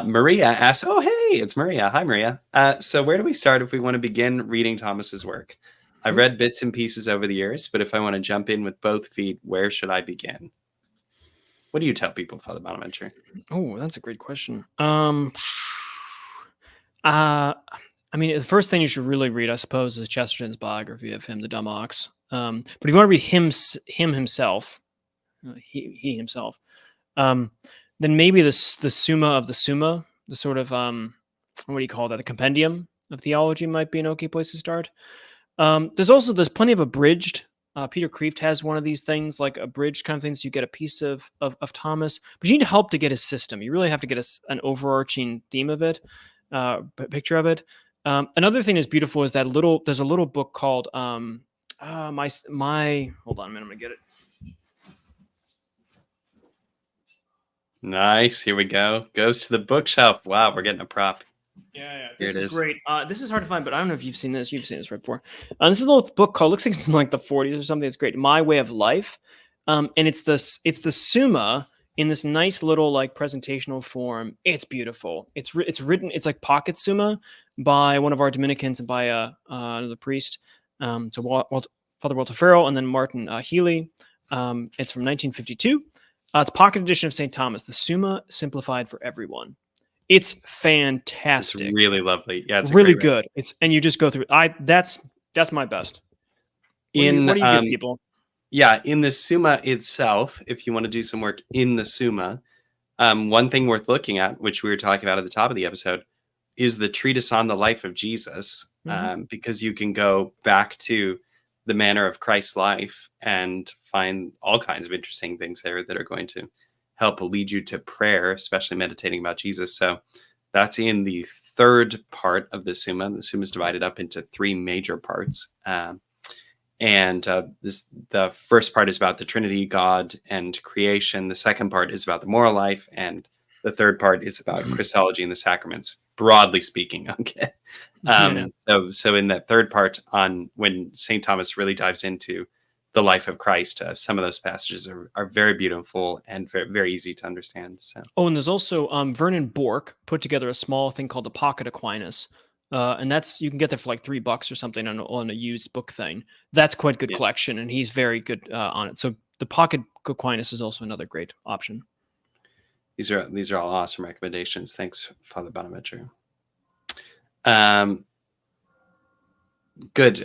Maria asks, oh, hey, it's Maria. Hi, Maria. So where do we start if we want to begin reading Thomas's work? I've read bits and pieces over the years, but if I want to jump in with both feet, where should I begin? What do you tell people, Father Bonaventure? Oh, that's a great question. I mean, the first thing you should really read, I suppose, is Chesterton's biography of him, the Dumb Ox. But if you want to read him himself, he himself, then maybe the Summa of the Summa, the sort of what do you call that? The compendium of theology might be an okay place to start. There's plenty of abridged. Peter Kreeft has one of these things, like abridged kind of things. So you get a piece of Thomas, but you need help to get his system. You really have to get an overarching theme of it, picture of it. Another thing that's beautiful is that there's a little book called my hold on a minute, I'm gonna get it. Nice. Here we go. Goes to the bookshelf. Wow, we're getting a prop. Yeah. Here This it is is. great. This is hard to find, but I don't know if you've seen this. You've seen this right before. This is a little book called, looks like it's in like the 40s or something. It's great. My Way of Life. And it's the Summa in this nice little like presentational form. It's beautiful. It's written. It's like pocket Summa by one of our Dominicans and by another priest. So Father Walter Farrell and then Martin Healy. It's from 1952. It's pocket edition of St. Thomas, the Summa simplified for everyone. It's fantastic. It's really lovely. Yeah, it's really good. And you just go through. That's my best. What do you give people? Yeah, in the Summa itself, if you want to do some work in the Summa, one thing worth looking at, which we were talking about at the top of the episode, is the treatise on the life of Jesus, because you can go back to the manner of Christ's life and find all kinds of interesting things there that are going to help lead you to prayer, especially meditating about Jesus. So that's in the third part of the Summa. The Summa is divided up into three major parts. The first part is about the Trinity, God, and creation. The second part is about the moral life. And the third part is about Christology and the sacraments, broadly speaking. Okay. So in that third part, on when St. Thomas really dives into the life of Christ, some of those passages are very beautiful and very, very easy to understand. So. Oh, and there's also Vernon Bork put together a small thing called the Pocket Aquinas. And that's, you can get there for like $3 or something on a used book thing. That's quite good collection, and he's very good on it. So the Pocket Aquinas is also another great option. These are all awesome recommendations. Thanks, Father Bonaventure. Good.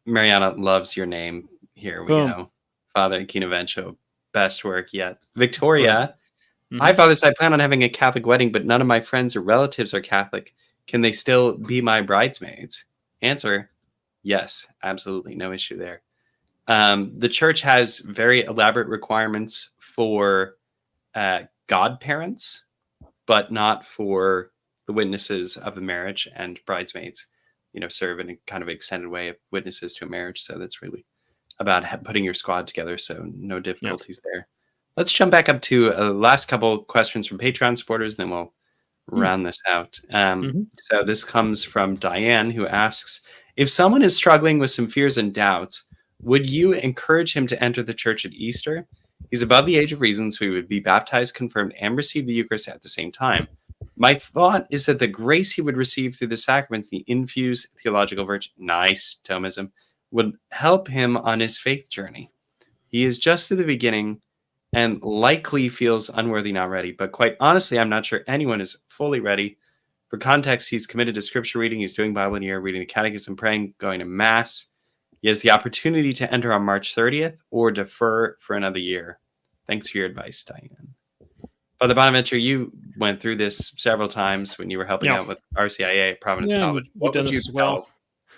Mariana loves your name. Here we go. Father Aquinavencio, best work yet. Victoria. Hi, Fathers. I plan on having a Catholic wedding, but none of my friends or relatives are Catholic. Can they still be my bridesmaids? Answer, yes, absolutely. No issue there. The church has very elaborate requirements for godparents, but not for the witnesses of a marriage, and bridesmaids, serve in a kind of extended way of witnesses to a marriage. So that's really about putting your squad together. So no difficulties there. Let's jump back up to last couple questions from Patreon supporters, then we'll round this out. So this comes from Diane, who asks, if someone is struggling with some fears and doubts, would you encourage him to enter the church at Easter? He's above the age of reason, so he would be baptized, confirmed, and receive the Eucharist at the same time. My thought is that the grace he would receive through the sacraments, the infused theological virtue, nice Thomism, would help him on his faith journey. He is just at the beginning and likely feels unworthy, not ready. But quite honestly, I'm not sure anyone is fully ready. For context, he's committed to scripture reading. He's doing Bible in a year, reading the catechism, praying, going to Mass. He has the opportunity to enter on March 30th or defer for another year. Thanks for your advice, Diane. Father Bonaventure, you went through this several times when you were helping out with RCIA at Providence Yeah, College. you've done this as well.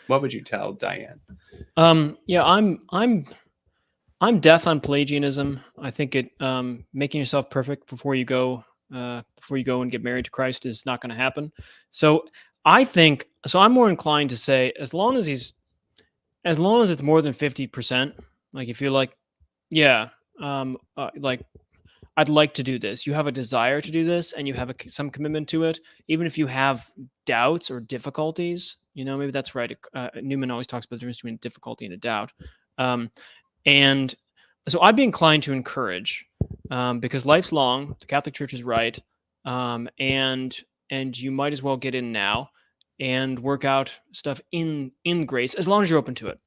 What would you tell Diane? Yeah, I'm death on Pelagianism. I think it making yourself perfect before you go and get married to Christ is not going to happen. So I'm more inclined to say as long as it's more than 50%, like if you're like, yeah, like I'd like to do this. You have a desire to do this, and you have some commitment to it, even if you have doubts or difficulties. Maybe that's right. Newman always talks about the difference between a difficulty and a doubt. And so I'd be inclined to encourage, because life's long. The Catholic Church is right, and you might as well get in now and work out stuff in grace as long as you're open to it.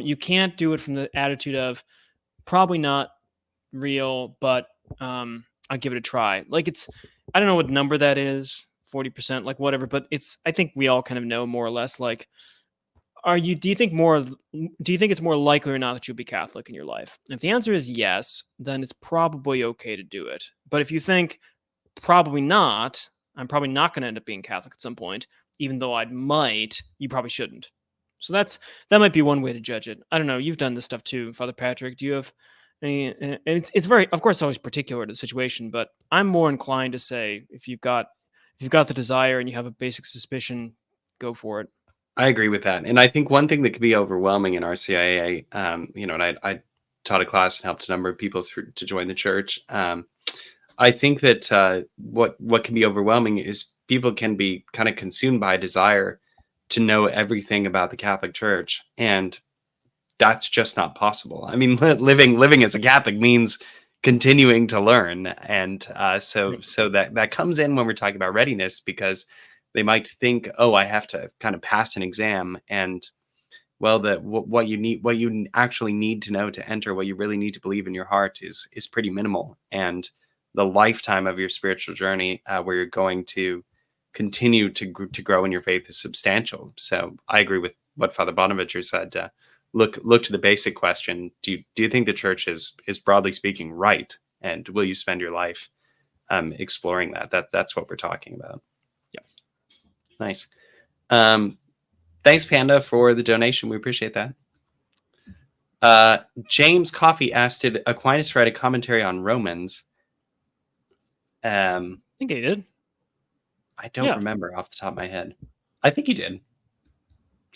You can't do it from the attitude of probably not real, but I'll give it a try. Like I don't know what number that is, 40%, like whatever, but I think we all kind of know more or less, like, do you think it's more likely or not that you'll be Catholic in your life? And if the answer is yes, then it's probably okay to do it. But if you think probably not, I'm probably not going to end up being Catholic at some point, even though you probably shouldn't. So that might be one way to judge it. I don't know. You've done this stuff too, Father Patrick. Do you have any? It's very, of course, always particular to the situation, but I'm more inclined to say if you've got the desire and you have a basic suspicion, go for it. I agree with that. And I think one thing that could be overwhelming in RCIA, and I taught a class and helped a number of people to join the church. I think that what can be overwhelming is people can be kind of consumed by a desire to know everything about the Catholic Church. And that's just not possible. I mean, living as a Catholic means continuing to learn. And so that comes in when we're talking about readiness, because they might think, oh, I have to kind of pass an exam, and well, what you actually need to know to enter, what you really need to believe in your heart is pretty minimal, and the lifetime of your spiritual journey, where you're going to continue to grow in your faith, is substantial. So I agree with what Father Bonaventure said. Look to the basic question: Do you think the Church is broadly speaking right, and will you spend your life exploring that? That's what we're talking about. Nice. Thanks, Panda, for the donation. We appreciate that. James Coffey asked, did Aquinas write a commentary on Romans? I think he did. I don't remember off the top of my head. I think he did.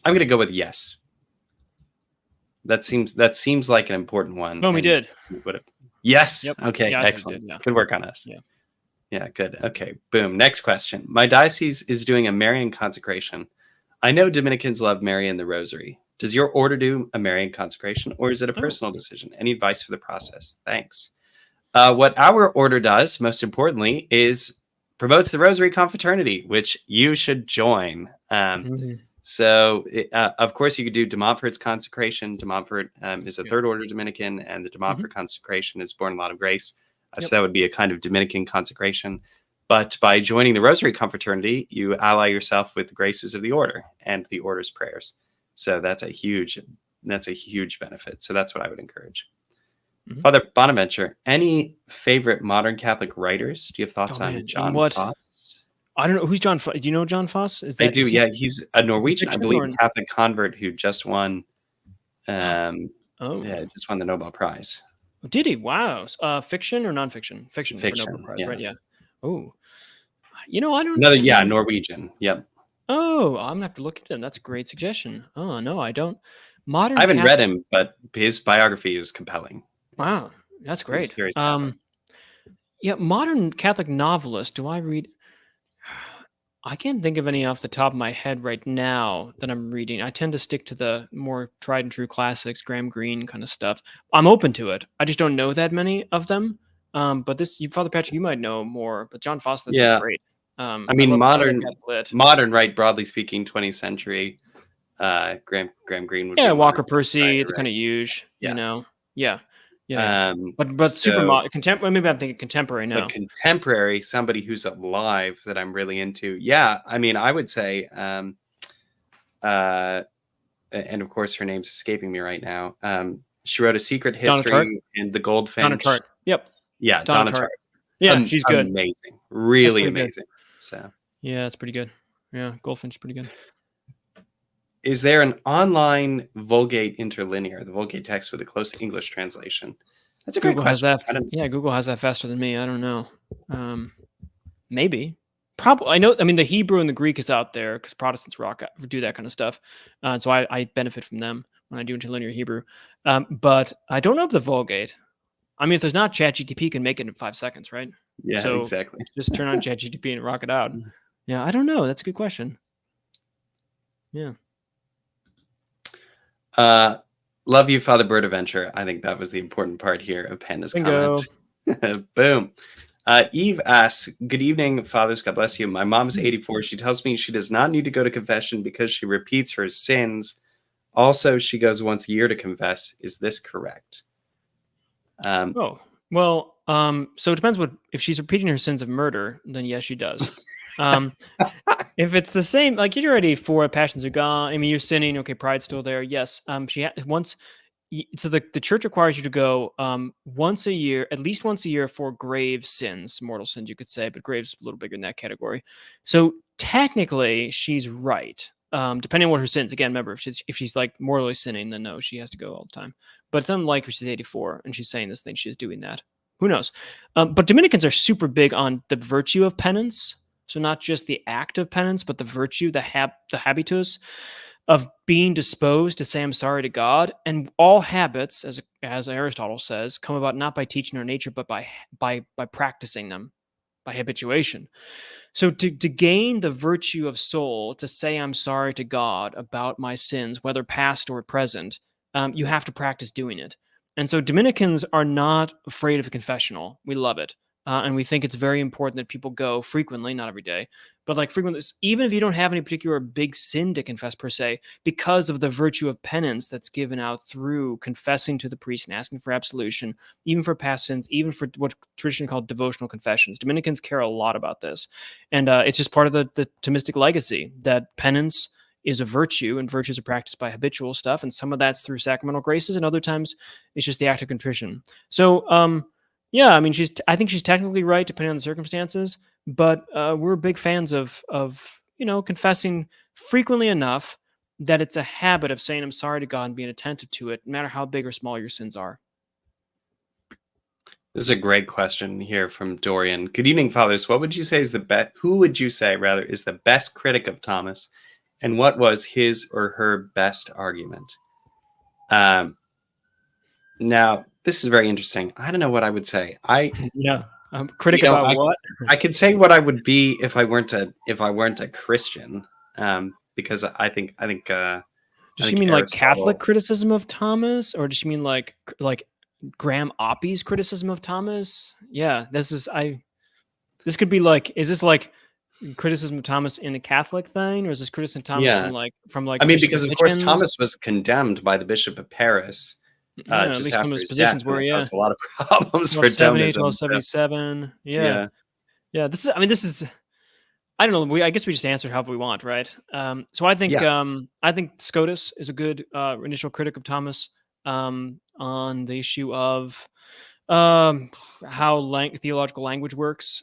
I'm going to go with yes. That seems like an important one. No, he did. Yes. Yep. Okay. Yeah, excellent. Did, yeah. Good work on us. Yeah. Yeah, good. Okay, boom. Next question. My diocese is doing a Marian consecration. I know Dominicans love Mary and the Rosary. Does your order do a Marian consecration, or is it a personal decision? Any advice for the process? Thanks. What our order does, most importantly, is promotes the Rosary Confraternity, which you should join. So, of course, you could do de Montfort's consecration. De Montfort is a third order Dominican, and the de Montfort consecration is born a lot of grace. So that would be a kind of Dominican consecration. But by joining the Rosary Confraternity, you ally yourself with the graces of the order and the order's prayers. So that's a huge benefit. So that's what I would encourage. Father Bonaventure, any favorite modern Catholic writers? Do you have thoughts on John Foss? I don't know. Who's John Foss? Do you know John Foss? I do, yeah. He's a Norwegian, I believe, Catholic convert who just won just won the Nobel Prize. Did he? Wow. Fiction or nonfiction? Fiction for Nobel Prize, right? Yeah. Oh. I don't know. Norwegian. Yep. Oh, I'm gonna have to look at him. That's a great suggestion. Oh no, I don't. I haven't read him, but his biography is compelling. Wow, that's great. Modern Catholic novelist. Do I read? I can't think of any off the top of my head right now that I'm reading. I tend to stick to the more tried and true classics, Graham Greene kind of stuff. I'm open to it. I just don't know that many of them. But Father Patrick, you might know more. But John Foss, that's great. I mean, modern, right? Broadly speaking, 20th century. Graham Greene would be Walker Percy, the kind of huge. Yeah. But super modern, contemporary. Maybe I'm thinking contemporary now. But contemporary, somebody who's alive that I'm really into. Yeah, I mean, I would say and of course her name's escaping me right now. She wrote A Secret Donna Tartt. History and The Donna Goldfinch. Tartt. Yep. Yeah, Donna Donna Tartt. Tartt. Yeah, she's good. Amazing, really pretty good. amazing. So, Yeah, it's pretty good. Yeah, Goldfinch is pretty good. is there an online Vulgate interlinear, the Vulgate text with a close English translation? That's a great Google has question. that. Yeah, Google has that faster than me. I don't know. Maybe. Probably. I know. I mean, the Hebrew and the Greek is out there because Protestants do that kind of stuff. So I benefit from them when I do interlinear Hebrew. But I don't know if the Vulgate. I mean, if there's not, ChatGPT can make it in 5 seconds, right? Yeah, So exactly. just turn on ChatGPT and rock it out. Yeah, I don't know. That's a good question. Yeah. Love you, Father Bonaventure. I think that was the important part here of Panda's Bingo. comment. Boom. Eve asks, good evening, fathers. God bless you. My mom's 84. She tells me she does not need to go to confession because she repeats her sins. Also, she goes once a year to confess. Is this correct? So it depends if she's repeating her sins of murder, then yes, she does. If it's the same, like you're already 4 passions are gone. I mean, you're sinning. Okay, pride's still there. Yes. So the church requires you to go once a year, at least once a year, for grave sins, mortal sins, you could say, but grave's a little bigger in that category. So technically, she's right. Depending on what her sins. Again, remember, if she's like morally sinning, then no, she has to go all the time. But it's unlikely she's 84 and she's saying this thing. She's doing that. Who knows? But Dominicans are super big on the virtue of penance. So not just the act of penance, but the virtue, the habitus of being disposed to say I'm sorry to God. And all habits, as Aristotle says, come about not by teaching our nature, but by practicing them, by habituation. So to gain the virtue of soul, to say I'm sorry to God about my sins, whether past or present, you have to practice doing it. And so Dominicans are not afraid of a confessional. We love it. And we think it's very important that people go frequently, not every day, but like frequently, even if you don't have any particular big sin to confess per se, because of the virtue of penance that's given out through confessing to the priest and asking for absolution, even for past sins, even for what traditionally called devotional confessions. Dominicans care a lot about this. And it's just part of the Thomistic legacy that penance is a virtue, and virtues are practiced by habitual stuff. And some of that's through sacramental graces, and other times it's just the act of contrition. So, yeah, I mean, I think she's technically right, depending on the circumstances. But we're big fans of confessing frequently enough that it's a habit of saying I'm sorry to God and being attentive to it, no matter how big or small your sins are. This is a great question here from Dorian. Good evening, fathers. What would you say is the best? Who would you say rather is the best critic of Thomas, and what was his or her best argument? Now, this is very interesting. I don't know what I would say. Critic about what? I could say what I would be if I weren't a Christian, because I think. Does she mean like Catholic criticism of Thomas, or does she mean like Graham Oppie's criticism of Thomas? Yeah, this could be like, is this like criticism of Thomas in a Catholic thing, or is this criticism of Thomas from like? I mean, because of course Thomas was condemned by the Bishop of Paris. At least some of his positions were, caused a lot of problems for Thomism. 1277. Yeah. This is. I don't know. I guess we just answer however we want, right? So I think Scotus is a good initial critic of Thomas on the issue of how theological language works.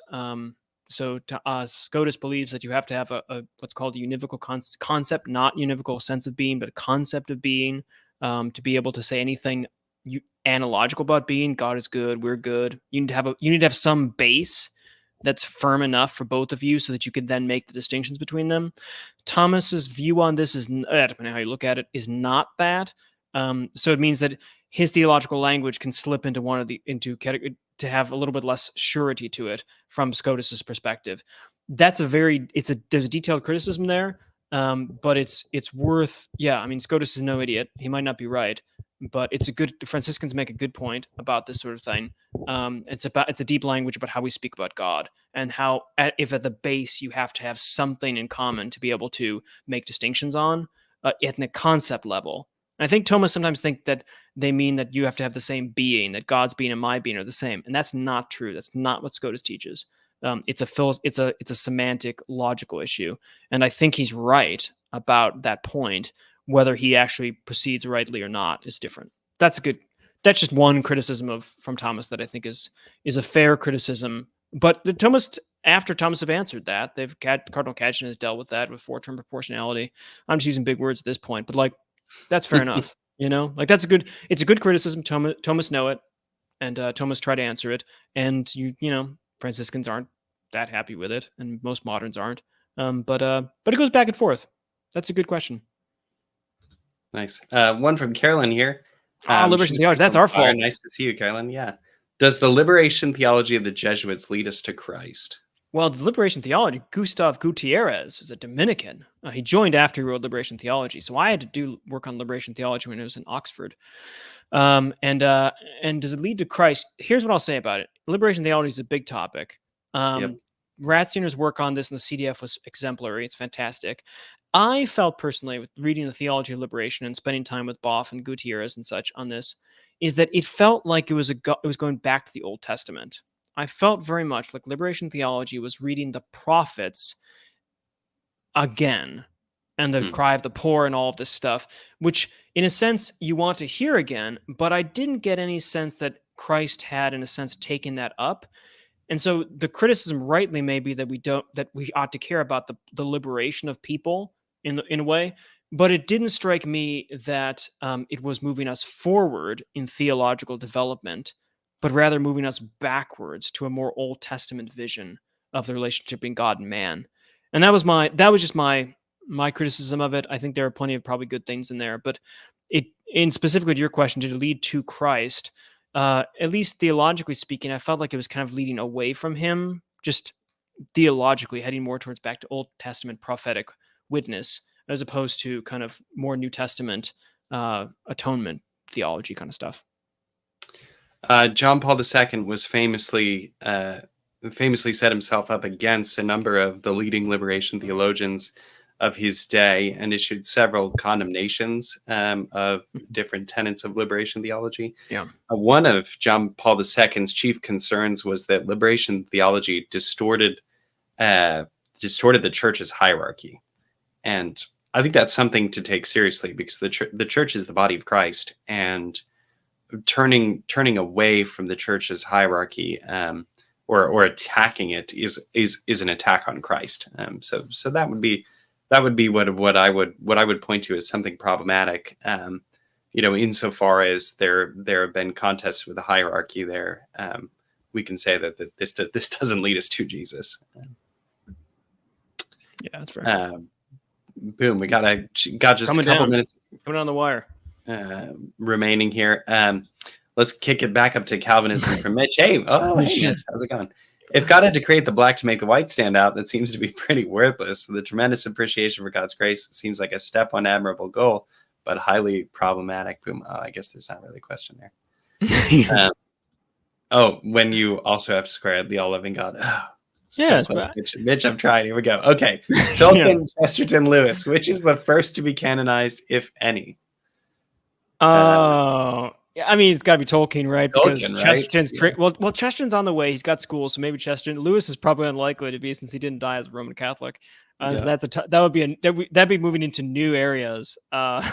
So Scotus believes that you have to have a what's called a univocal concept, not univocal sense of being, but a concept of being. To be able to say anything analogical about being. God is good, we're good. You need to have some base that's firm enough for both of you so that you can then make the distinctions between them. Thomas's view on this is, depending on how you look at it, is not that. So it means that his theological language can slip into to have a little bit less surety to it from Scotus's perspective. There's a detailed criticism there. But it's worth, I mean, Scotus is no idiot. He might not be right, but Franciscans make a good point about this sort of thing. It's a deep language about how we speak about God, and how if at the base you have to have something in common to be able to make distinctions on at the concept level. And I think Thomas sometimes think that they mean that you have to have the same being, that God's being and my being are the same. And that's not true. That's not what Scotus teaches. It's a semantic, logical issue, and I think he's right about that point. whether he actually proceeds rightly or not is different. That's just one criticism from Thomas that I think is a fair criticism. But after Thomas have answered that, Cardinal Cajetan has dealt with that with four-term proportionality. I'm just using big words at this point, but like that's fair enough. Like it's a good criticism. Thomas know it, and Thomas try to answer it, and Franciscans aren't that happy with it, and most moderns aren't. But it goes back and forth. That's a good question. Nice. One from Carolyn here. Liberation theology. That's our fault. Nice to see you, Carolyn. Yeah. Does the liberation theology of the Jesuits lead us to Christ? Well, the liberation theology, Gustav Gutierrez was a Dominican. He joined after he wrote liberation theology. So I had to do work on liberation theology when I was in Oxford. And does it lead to Christ? Here's what I'll say about it. Liberation theology is a big topic. Ratzier's work on this in the CDF was exemplary. It's fantastic. I felt personally, with reading the Theology of Liberation and spending time with Boff and Gutierrez and such on this, is that it felt like it was going back to the Old Testament. I felt very much like liberation theology was reading the prophets again, and the cry of the poor and all of this stuff, which in a sense you want to hear again, but I didn't get any sense that Christ had, in a sense, taken that up. And so the criticism rightly may be that we ought to care about the liberation of people in a way, but it didn't strike me that it was moving us forward in theological development, but rather moving us backwards to a more Old Testament vision of the relationship between God and man. And that was just my criticism of it. I think there are plenty of probably good things in there, but in specifically to your question, did it lead to Christ? At least theologically speaking, I felt like it was kind of leading away from him, just theologically heading more towards back to Old Testament prophetic witness, as opposed to kind of more New Testament atonement theology kind of stuff. John Paul II was famously set himself up against a number of the leading liberation theologians of his day and issued several condemnations of different tenets of liberation theology. Yeah. One of John Paul II's chief concerns was that liberation theology distorted the church's hierarchy. And I think that's something to take seriously, because the church is the body of Christ, and turning away from the church's hierarchy or attacking it is an attack on Christ. So that would be what I would point to as something problematic. Insofar as there have been contests with the hierarchy there, we can say that this doesn't lead us to Jesus. Yeah, that's right. Boom, we got just a couple minutes coming on the wire remaining here. Let's kick it back up to Calvinism from Mitch. Hey, Mitch, how's it going? If God had to create the black to make the white stand out, that seems to be pretty worthless. The tremendous appreciation for God's grace seems like a step on admirable goal, but highly problematic. Boom. I guess there's not really a question there. When you also have to square the all-loving God. Yes, Mitch, I'm trying. Here we go. Okay. Tolkien, Chesterton, Lewis. Which is the first to be canonized, if any? I mean, it's got to be Tolkien, right? Because Chesterton's right? Chesterton's on the way. He's got school, so maybe Chesterton. Lewis is probably unlikely to be, since he didn't die as a Roman Catholic. So that'd be moving into new areas of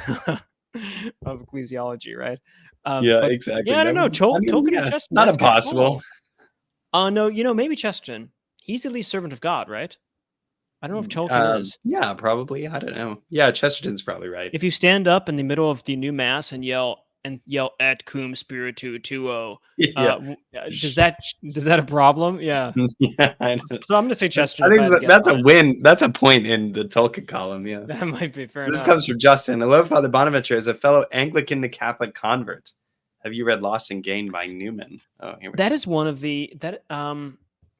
ecclesiology, right? Exactly. Yeah, I don't know. Tolkien and Chesterton. Not impossible. No, maybe Chesterton. He's at least servant of God, right? I don't know if Tolkien is. Yeah, probably. I don't know. Yeah, Chesterton's probably right. If you stand up in the middle of the new mass and yell et cum spiritu tuo, does that a problem? Yeah. Yeah, I know. So I'm going to say Chesterton. I think that's a win. That's a point in the Tolkien column. Yeah, that might be fair enough. This comes from Justin. Hello, Father Bonaventure. As a fellow Anglican to Catholic convert, have you read Lost and Gained by Newman? Oh, here we go. That is one of the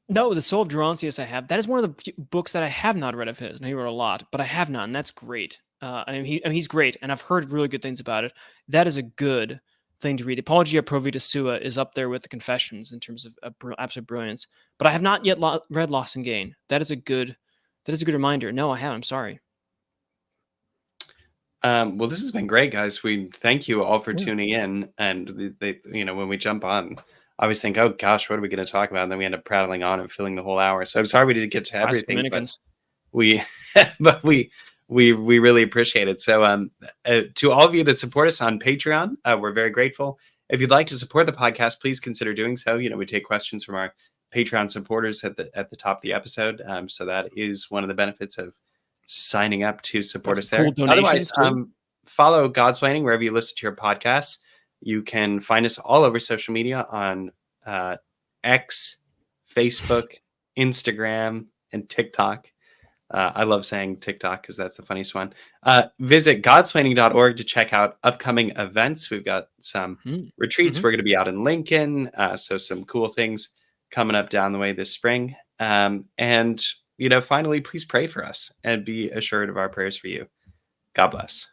No, The Soul of Gerontius I have. That is one of the books that I have not read of his, and he wrote a lot, but I have not, and that's great. He's great, and I've heard really good things about it. That is a good thing to read. Apologia Pro Vita Sua is up there with the Confessions in terms of absolute brilliance, but I have not yet read Lost and Gain. That is a good reminder. No, I haven't. I'm sorry. Well, this has been great, guys. We thank you all for tuning in, and when we jump on, I always think, oh gosh, what are we going to talk about? And then we end up prattling on and filling the whole hour. So I'm sorry we didn't get to everything, but we we really appreciate it. So to all of you that support us on Patreon, we're very grateful. If you'd like to support the podcast, please consider doing so. We take questions from our Patreon supporters at the top of the episode. So that is one of the benefits of signing up to support us there. Cool Otherwise, donations too. follow Godsplaining wherever you listen to your podcasts. You can find us all over social media on X, Facebook, Instagram, and TikTok. I love saying TikTok because that's the funniest one. Visit godsplaining.org to check out upcoming events. We've got some retreats. We're going to be out in Lincoln. So some cool things coming up down the way this spring. And, finally, please pray for us and be assured of our prayers for you. God bless.